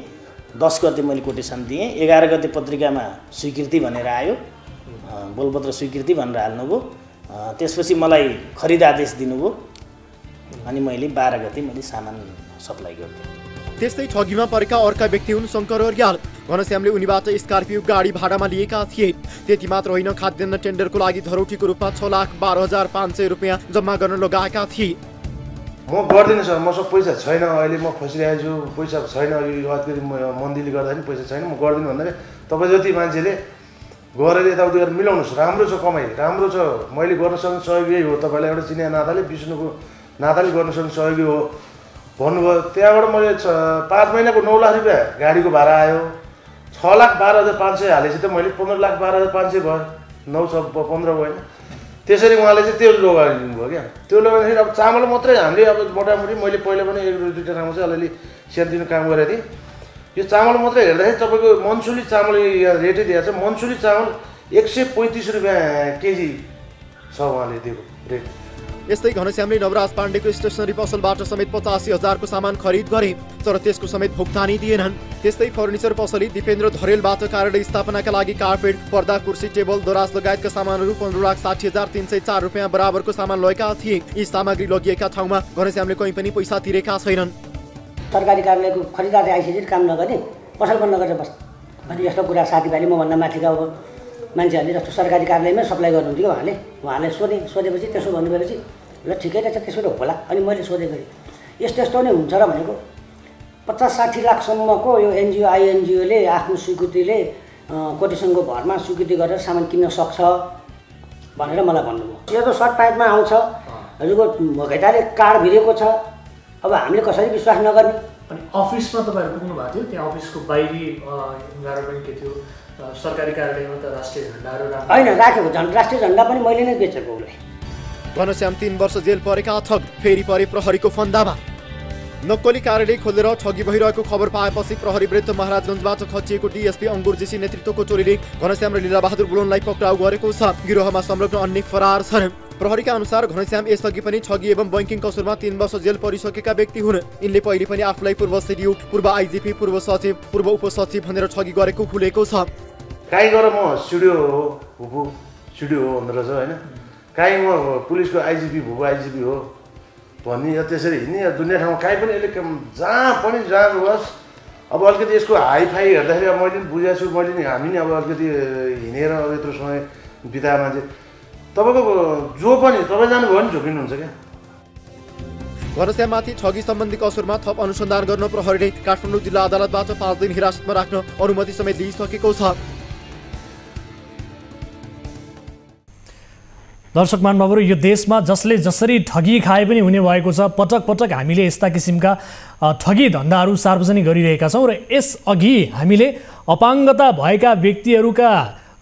10 गते मैले कोटेसन दिएँ। 11 गते पत्रिकामा स्वीकृति भनेर आयो, बोलपत्र स्वीकृति भनेर हाल्नुभयो। त्यसपछि मलाई खरिद आदेश दिनुभयो अनि मैले 12 गते मैले सामान सप्लाई गरिदिएँ। त्यस्तै ठगीमा परेका अर्का व्यक्ति हुन् शङ्कर अर्याल। घनश्यामले उनीबाट स्कर्पियो गाडी भाडामा लिएका थिए। त्यति मात्र होइन, खाद्यान्न टेन्डरको लागि धरोटीको रूपमा 6,12,500 रुपियाँ जम्मा गर्न लगाएका थिए। म गर्दिनँ सर, मसँग पैसा छैन, अहिले म फसिरहेको छु, पैसा छैन, यो मन्दीले गर्दा पनि पैसा छैन, म गर्दिनँ भन्दाखेरि तपाईँ जति मान्छेले गरेर यताउति गरेर मिलाउनुहोस्। राम्रो छ कमाइ, राम्रो छ, मैले गर्न सक्ने सहयोग यही हो, तपाईँलाई एउटा चिनिया नाताले, विष्णुको नाताले गर्न सक्ने सहयोग हो भन्नुभयो। त्यहाँबाट मैले 5 महिनाको 9 लाख रुपियाँ गाडीको भाडा आयो। 6,12,500 हालेपछि त मैले 15,12,500 भयो। 9 छ 15 भएन। त्यसरी उहाँले चाहिँ त्यो लगाइदिनु भयो क्या। त्यो लगाउँदाखेरि अब चामल मात्रै हामीले अब मोटामोटी मैले पहिला पनि 1-2 ठाउँमा चाहिँ अलिअलि सानोतिनो काम गरेको थिएँ। यो चामल मात्रै हेर्दाखेरि तपाईँको मनसुली चामल रेटै दिएको छ। मनसुली चामल 135 रुपियाँ केजी छ उहाँले दिएको रेट। यस्तै घनश्यामले नवराज पाण्डेको स्टेसनरी पसलबाट समेत 85,000 को सामान खरिद गरे, तर त्यसको समेत भुक्तानी दिएनन्। त्यस्तै फर्निचर पसली दिपेन्द्र धरेलबाट कार्यालय स्थापनाका लागि कार्पेट, पर्दा, कुर्सी, टेबल, दराज लगायतका सामानहरू 15,60,304 रुपियाँ बराबरको सामान लगेका थिए। यी सामग्री लगिएका ठाउँमा घनश्यामले कहीँ पनि पैसा तिरेका छैनन्। सरकारी कार्यालयको खरिदारले आइसकेपछि काम नगर्ने, पसल बन्द गरेर बस्छ अनि यस्तो कुरा साथीभाइले मभन्दा माथिका अब मान्छेहरूले जस्तो सरकारी कार्यालयमै सप्लाई गर्नुहुन्थ्यो। उहाँले सोधेपछि त्यसो भन्नुभएपछि ल ठिकै रहेछ, त्यसो त होला। अनि मैले सोधेको यस्तो यस्तो नै हुन्छ र भनेको 50-60 लाखसम्मको यो एनजिओ आइएनजिओले आफ्नो स्वीकृतिले कोटेसनको भरमा स्वीकृति गरेर सामान किन्न सक्छ भनेर मलाई भन्नुभयो। यो त सर्ट पाइपमा आउँछ, हजुरको भोगेटाले कार्ड भिरेको छ, अब हामीले कसरी विश्वास नगर्ने? अनि अफिसमा तपाईँहरू पुग्नु भएको थियो, त्यहाँ अफिसको बाहिरी इन्भाइरोमेन्ट के थियो? सरकारी कार्यालयमा त राष्ट्रिय झन्डाहरू होइन राखेको, राष्ट्रिय झन्डा पनि मैले नै बेचेको उसलाई। घनश्याम 3 वर्ष जेल परेका ठग फेरि परे प्रहरीको फन्दामा। नक्कली कार्यालय खोलेर ठगी भइरहेको खबर पाएपछि प्रहरी विरुद्ध महाराजगञ्जबाट खचिएको डीएसपी अङ्कुर जेसी नेतृत्वको टोलीले घनश्याम र लीलाबहादुर बुलोनलाई पक्राउ गरेको छ। गिरोहमा संलग्न अन्य फरार छन्। प्रहरीका अनुसार घनश्याम यसअघि पनि ठगी एवं बैंकिङ कसुरमा 3 वर्ष जेल परिसकेका व्यक्ति हुन्। यिनले पहिले पनि आफूलाई पूर्व सिडिओ, पूर्व आइजिपी, पूर्व सचिव, पूर्व उपसचिव भनेर ठगी गरेको खुलेको छ। काहीँ गएर म सिडिओ हो, भुपु सिडिओ हो भनेर छ होइन, काहीँ म पुलिसको आइजिपी, भुपु आइजिपी हो भन्ने त्यसरी हिँड्ने दुनियाँ ठाउँमा काहीँ पनि यसले जहाँ पनि जानुहोस्। अब अलिकति यसको हाइफाई हेर्दाखेरि अब मैले पनि बुझेको छु, मैले नि हामी नि अब अलिकति हिँडेर अब यत्रो समय बिताए मान्छे, तपाईँको जो पनि तपाईँ जानुभयो भने झुकिनुहुन्छ क्या। घनश्याममाथि ठगी सम्बन्धी कसुरमा थप अनुसन्धान गर्न प्रहरीले काठमाडौँ जिल्ला अदालतबाट 5 दिन हिरासतमा राख्न अनुमति समेत दिइसकेको छ। दर्शक महानुभावहरू, यो देशमा जसले जसरी ठगी खाए पनि हुने भएको छ। पटक पटक हामीले यस्ता किसिमका ठगी धन्दाहरू सार्वजनिक गरिरहेका छौँ र यसअघि हामीले अपाङ्गता भएका व्यक्तिहरूका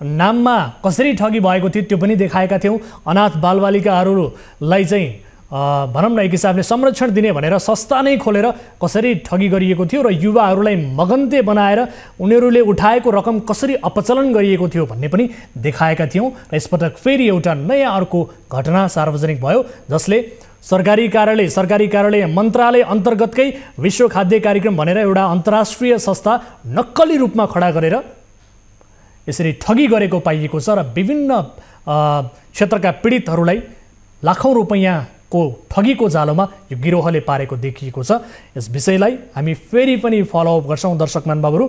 नाममा कसरी ठगी भएको थियो त्यो पनि देखाएका थियौँ। अनाथ बालबालिकाहरूलाई चाहिँ भनौँ न एक हिसाबले संरक्षण दिने भनेर संस्था नै खोलेर कसरी ठगी गरिएको थियो र युवाहरूलाई मगन्ते बनाएर उनीहरूले उठाएको रकम कसरी अपचलन गरिएको थियो भन्ने पनि देखाएका थियौँ। र यसपटक फेरि एउटा नयाँ अर्को घटना सार्वजनिक भयो, जसले सरकारी कार्यालय मन्त्रालय अन्तर्गतकै विश्व खाद्य कार्यक्रम भनेर एउटा अन्तर्राष्ट्रिय संस्था नक्कली रूपमा खडा गरेर यसरी ठगी गरेको पाइएको छ र विभिन्न क्षेत्रका पीडितहरूलाई लाखौँ रुपैयाँको ठगीको जालोमा यो गिरोहले पारेको देखिएको छ। यस विषयलाई हामी फेरि पनि फलोअप गर्छौँ दर्शक महानुभावहरू,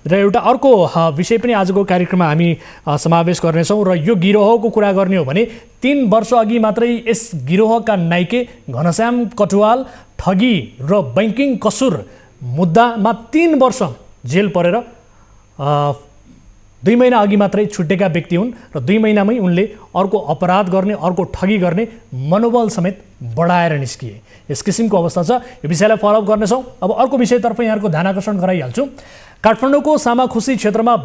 र एउटा अर्को विषय पनि आजको कार्यक्रममा हामी समावेश गर्नेछौँ। र यो गिरोहको कुरा गर्ने हो भने 3 वर्ष अघि मात्रै यस गिरोहका नाइके घनश्याम कटुवाल ठगी र बैंकिङ कसुर मुद्दामा 3 वर्ष जेल परेर 2 महिना अघि मात्रै छुटेका व्यक्ति हुन् र 2 महिनामै उनले अर्को अपराध गर्ने, अर्को ठगी गर्ने मनोबल समेत बढाएर निस्किए। यस किसिमको अवस्था छ। यो विषयलाई फलोअप गर्नेछौँ। अब अर्को विषयतर्फ यहाँहरूको ध्यान आकर्षण गराइहाल्छु। काठमाडौँको सामाखुसी क्षेत्रमा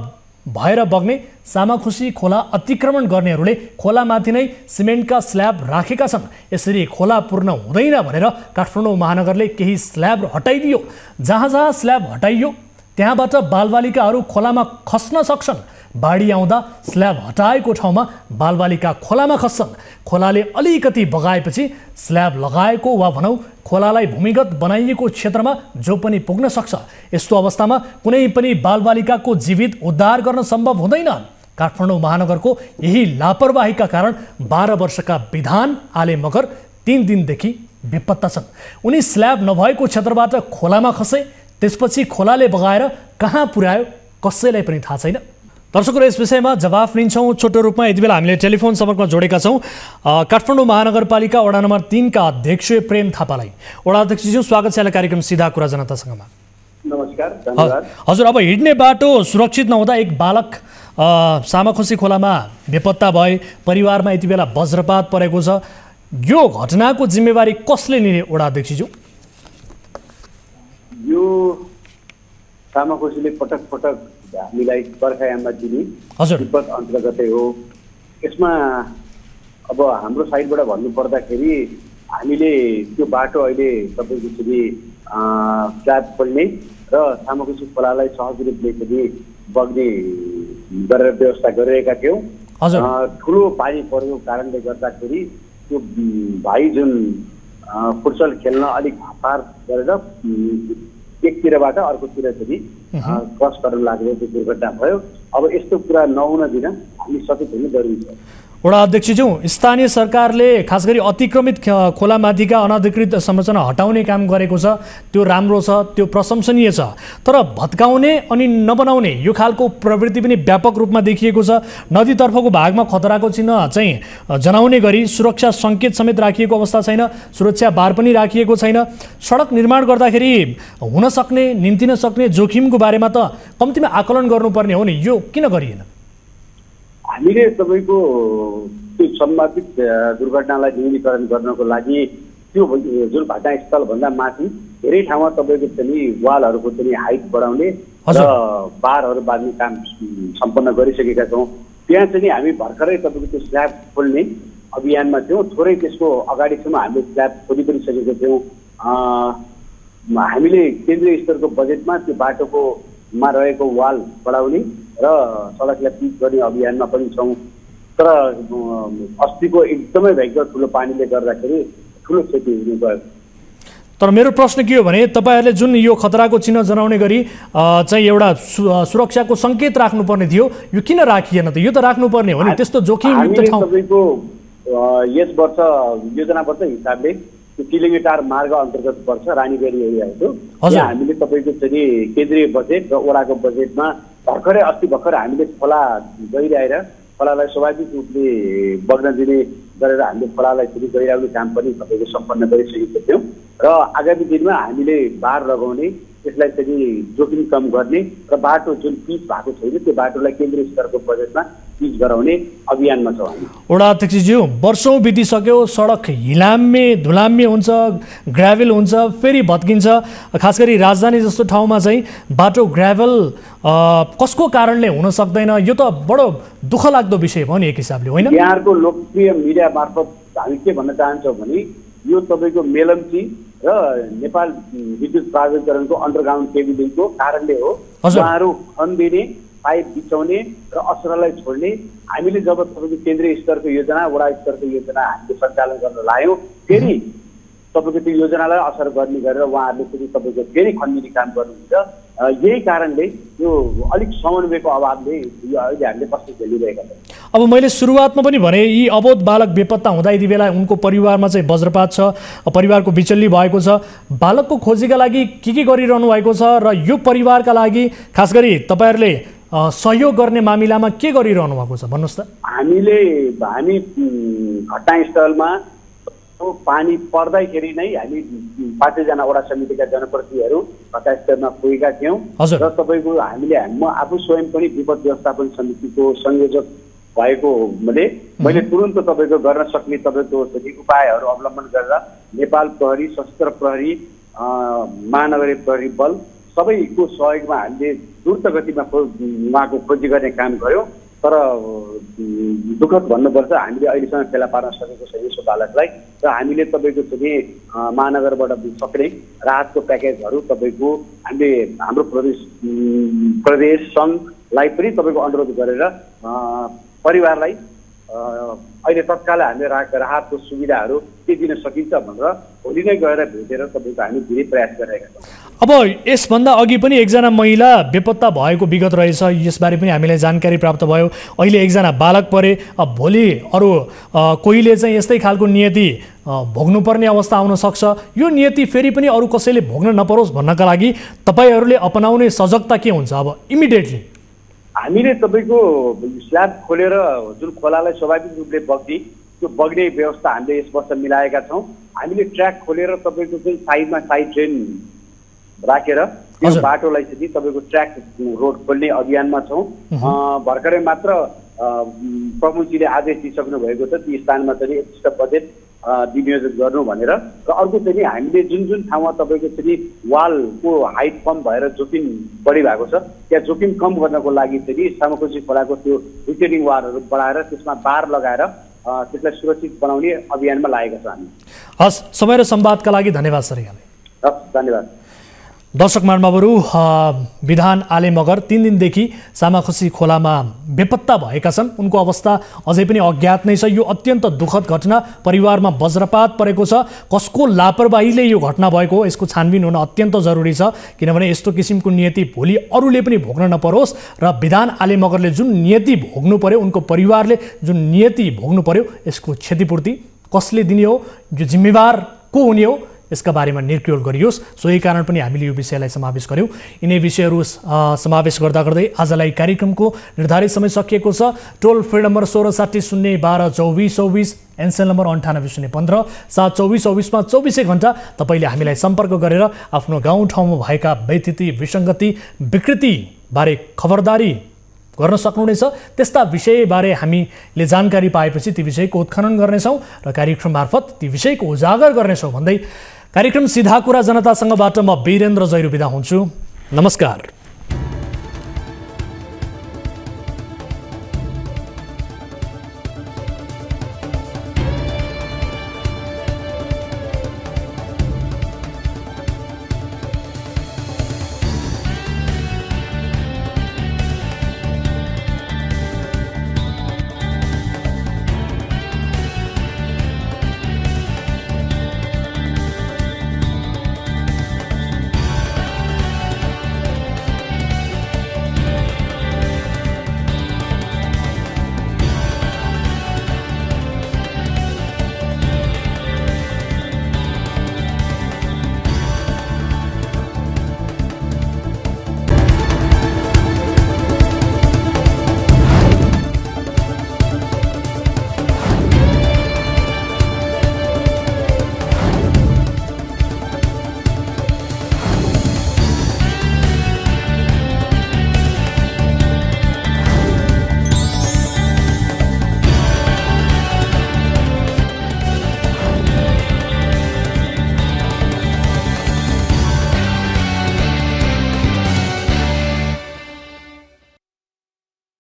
भएर बग्ने सामाखुसी खोला अतिक्रमण गर्नेहरूले खोलामाथि नै सिमेन्टका स्ल्याब राखेका छन्। यसरी खोला पूर्ण हुँदैन भनेर काठमाडौँ महानगरले केही स्ल्याब हटाइदियो। जहाँ जहाँ स्ल्याब हटाइयो त्यहाँबाट बालबालिकाहरू खोलामा खस्न सक्छन्। बाढी आउँदा स्ल्याब हटाएको ठाउँमा बालबालिका खोलामा खस्छन्। खोलाले अलिकति बगाएपछि स्ल्याब लगाएको वा भनौँ खोलालाई भूमिगत बनाइएको क्षेत्रमा जो पनि पुग्न सक्छ। यस्तो अवस्थामा कुनै पनि बालबालिकाको जीवित उद्धार गर्न सम्भव हुँदैन। काठमाडौँ महानगरको यही लापरवाहीका कारण 12 वर्षका विधान आले मगर 3 दिनदेखि बेपत्ता छन्। उनी स्ल्याब नभएको क्षेत्रबाट खोलामा खसे, त्यसपछि खोलाले बगाएर कहाँ पुर्यायो कसैलाई पनि थाहा छैन। दर्शकहरू, यस विषयमा जवाफ लिन्छौँ छोटो रूपमा। यति बेला हामीले टेलिफोन सम्पर्कमा जोडेका छौँ काठमाडौँ महानगरपालिका वडा नम्बर 3 का अध्यक्ष प्रेम थापालाई। वडा अध्यक्षज्यू, स्वागत छ कार्यक्रम सीधा कुरा जनतासँगमा। नमस्कार, धन्यवाद। हजुर, अब हिँड्ने बाटो सुरक्षित नहुँदा एक बालक सामाखुसी खोलामा बेपत्ता भए, परिवारमा यति बेला वज्रपात परेको छ। यो घटनाको जिम्मेवारी कसले लिने वडा अध्यक्षज्यू? यो सामाखुसीले पटक पटक हामीलाई बर्खायाममा दिने विपद अन्तर्गतै हो। यसमा अब हाम्रो साइडबाट भन्नु पर्दाखेरि हामीले त्यो बाटो अहिले तपाईँको चाहिँ स्ल्याब खोल्ने र सामाखुसी खोलालाई सहज रूपले चाहिँ बग्ने गरेर व्यवस्था गरिरहेका थियौँ। ठुलो पानी परेको कारणले गर्दाखेरि त्यो भाइ जुन फुटसल खेल्न अलिक हतार गरेर एकतिरबाट अर्कोतिर चाहिँ क्रस गर्न लागेर त्यो दुर्घटना भयो। अब यस्तो कुरा नहुन दिन हामी सचेत हुनु जरुरी छ। वडा अध्यक्षज्यू, स्थानीय सरकारले खास गरी अतिक्रमित खोलामाथिका अनधिकृत संरचना हटाउने काम गरेको छ, त्यो राम्रो छ, त्यो प्रशंसनीय छ। तर भत्काउने अनि नबनाउने यो खालको प्रवृत्ति पनि व्यापक रूपमा देखिएको छ। नदीतर्फको भागमा खतराको चिन्ह चाहिँ जनाउने गरी सुरक्षा सङ्केत समेत राखिएको अवस्था छैन, सुरक्षा बार पनि राखिएको छैन। सडक निर्माण गर्दाखेरि हुन सक्ने, निम्तिन सक्ने जोखिमको बारेमा त कम्तीमा आकलन गर्नुपर्ने हो नि, यो किन गरिएन? हामीले तपाईँको त्यो सम्भावित दुर्घटनालाई न्यूनीकरण गर्नको लागि त्यो जुन घटनास्थलभन्दा माथि धेरै ठाउँमा तपाईँको चाहिँ वालहरूको चाहिँ हाइट बढाउने र बारहरू बाँध्ने काम सम्पन्न गरिसकेका छौँ। त्यहाँ चाहिँ हामी भर्खरै तपाईँको त्यो स्ल्याब खोल्ने अभियानमा थियौँ। थोरै त्यसको अगाडिसम्म हामीले स्ल्याब खोली पनि सकेको थियौँ। हामीले केन्द्रीय स्तरको बजेटमा त्यो बाटोकोमा रहेको वाल बढाउने र सडकलाई पिच गर्ने अभियानमा पनि छौँ। तर अस्तिको एकदमै भयङ्कर ठुलो पानीले गर्दाखेरि ठुलो क्षति हुने गयो। तर मेरो प्रश्न के हो भने तपाईहरुले जुन यो खतराको चिन्ह जनाउने गरी चाहिँ एउटा सुरक्षाको संकेत राख्नुपर्ने थियो, यो किन राखिएन त? यो त राख्नुपर्ने हो नि। त्यस्तो जोखिमयुक्त ठाउँ तपाईको यस वर्ष योजनाबद्ध हिसाबले त्यो किलोमिटर मार्ग अन्तर्गत पर्छ रानीबेरी एरियाको। यहाँ हामीले तपाईको चाहिँ केन्द्रीय बजेट र वडाको बजेटमा भर्खरै अस्ति भर्खर हामीले खोला गइरहेर खोलालाई स्वाभाविक रूपले बग्न दिने गरेर हामीले खोलालाई फेरि गइराख्ने काम पनि तपाईँको सम्पन्न गरिसकेका थियौँ। र आगामी दिनमा हामीले बार लगाउने, त्यसलाई चाहिँ जोखिम कम गर्ने र बाटो जुन पिच भएको छैन त्यो बाटोलाई केन्द्रीय स्तरको बजेटमा पिच गराउने अभियानमा छौँ हामी। वडा अध्यक्षज्यू, वर्षौँ बितिसक्यो, सडक हिलाम्मे धुलाम्मे हुन्छ, ग्राभेल हुन्छ, फेरि भत्किन्छ। खास गरी राजधानी जस्तो ठाउँमा चाहिँ बाटो ग्राभेल कसको कारणले हुन सक्दैन? यो त बडो दुःख लाग्दो विषय भयो नि एक हिसाबले, होइन? यहाँहरूको लोकप्रिय मिडिया मार्फत हामी के भन्न चाहन्छौँ भने यो तपाईँको मेलम्ची र नेपाल विद्युत प्राधिकरणको अन्डरग्राउन्ड केबलिङको कारणले हो। उहाँहरू खनिदिने, पाइप बिछाउने र असरलाई छोड्ने। हामीले जब तपाईँको केन्द्रीय स्तरको योजना, वडा स्तरको योजना हामीले सञ्चालन गर्न लायौँ, फेरि तपाईँको त्यो योजनालाई असर गर्ने गरेर उहाँहरूले फेरि तपाईँको फेरि खनिदिने काम गर्नुहुन्छ। यही कारणले यो अलिक समन्वयको अभावले यो अहिले हामीले कष्ट झेलिरहेका छौँ। अब मैले सुरुवातमा पनि भने यी अबोध बालक बेपत्ता हुँदा यति बेला उनको परिवारमा चाहिँ वज्रपात छ, परिवारको बिचल्ली भएको छ। बालकको खोजीका लागि के गरिरहनु भएको छ र यो परिवारका लागि खास गरी तपाईँहरूले सहयोग गर्ने मामिलामा के गरिरहनु भएको छ भन्नुहोस् त? हामी घटनास्थलमा पानी पर्दाखेरि नै हामी 5 जना वडा समितिका जनप्रतिनिधिहरू घटनास्थलमा पुगेका थियौँ र तपाईँको हामीले म आफू स्वयं पनि विपद व्यवस्थापन समितिको संयोजक भएको हुनाले मैले तुरुन्त तपाईँको गर्न सक्ने तपाईँको उपायहरू अवलम्बन गरेर नेपाल प्रहरी, सशस्त्र प्रहरी, महानगरीय प्रहरी बल सबैको सहयोगमा हामीले द्रुत गतिमा उहाँको खोजी गर्ने काम गर्यौँ। तर दुःखद भन्नुपर्छ, हामीले अहिलेसम्म फेला पार्न सकेको छैन सो बालकलाई। र हामीले तपाईँको चाहिँ महानगरबाट सक्ने राहतको प्याकेजहरू तपाईँको हामीले हाम्रो प्रदेश सङ्घलाई पनि तपाईँको अनुरोध गरेर परिवारलाई अहिले तत्काल हामीले राहतको सुविधाहरू के दिन सकिन्छ भनेर भोलि नै गएर भेटेर तपाईँको हामी धेरै प्रयास गरिरहेका छौँ। अब यसभन्दा अघि पनि एकजना महिला बेपत्ता भएको विगत रहेछ, यसबारे पनि हामीलाई जानकारी प्राप्त भयो। अहिले एकजना बालक परे, अब भोलि अरू कोहीले चाहिँ यस्तै खालको नियति भोग्नुपर्ने अवस्था आउन सक्छ। यो नियति फेरि पनि अरू कसैले भोग्न नपरोस् भन्नका लागि तपाईँहरूले अपनाउने सजगता के हुन्छ अब इमिडिएटली? हामीले तपाईँको स्ल्याब खोलेर जुन खोलालाई स्वाभाविक रूपले त्यो बग्ने व्यवस्था हामीले यस वर्ष मिलाएका छौँ। हामीले ट्र्याक खोलेर तपाईँको चाहिँ साइडमा साइड ड्रेन राखेर त्यो बाटोलाई चाहिँ तपाईँको ट्र्याक रोड खोल्ने अभियानमा छौँ। भर्खरै मात्र प्रमुखजीले आदेश दिइसक्नु भएको छ ती स्थानमा चाहिँ यथेष्ट बजेट विनियोजन गर्नु भनेर। र अर्को चाहिँ हामीले जुन जुन ठाउँमा तपाईँको चाहिँ वालको हाइट कम भएर जोखिम बढी भएको छ त्यहाँ जोखिम कम गर्नको लागि चाहिँ सामाकोशी खोलाको त्यो रिटेनिङ वालहरू बढाएर त्यसमा बार लगाएर त्यसलाई सुरक्षित बनाउने अभियानमा लागेका छौँ हामी। हस्, समय र संवादका लागि धन्यवाद सर यहाँलाई। हस्, धन्यवाद। दर्शक महानुभावहरू, विधान आले मगर 3 दिनदेखि सामाखोशी खोलामा बेपत्ता भएका छन्। उनको अवस्था अझै पनि अज्ञात नै छ। यो अत्यन्त दुःखद घटना, परिवारमा वज्रपात परेको छ। कसको लापरवाहीले यो घटना भएको हो यसको छानबिन हुन अत्यन्त जरुरी छ, किनभने यस्तो किसिमको नियति भोलि अरूले पनि भोग्न नपरोस्। र विधान आले मगरले जुन नियति भोग्नु पर्यो, उनको परिवारले जुन नियति भोग्नु पर्यो, यसको क्षतिपूर्ति कसले दिने हो, यो जिम्मेवार को हुने हो, यसका बारेमा निर्क्युल गरियोस्। सोही कारण पनि हामीले यो विषयलाई समावेश गर्यौँ। यिनै विषयहरू समावेश गर्दा गर्दै आजलाई कार्यक्रमको निर्धारित समय सकिएको छ। टोल फ्री नम्बर 1660 012 24 24, एनसेल नम्बर 98 015 7 24 24मा 24 घण्टा तपाईँले हामीलाई सम्पर्क गरेर आफ्नो गाउँठाउँमा भएका व्यथिति, विसङ्गति, विकृति बारे खबरदारी गर्न सक्नुहुनेछ। त्यस्ता विषयबारे हामीले जानकारी पाएपछि ती विषयको उत्खनन गर्नेछौँ र कार्यक्रम मार्फत ती विषयको उजागर गर्नेछौँ भन्दै कार्यक्रम सीधा कुरा जनतासँगबाट म वीरेन्द्र जैरू बिदा हुन्छु। नमस्कार।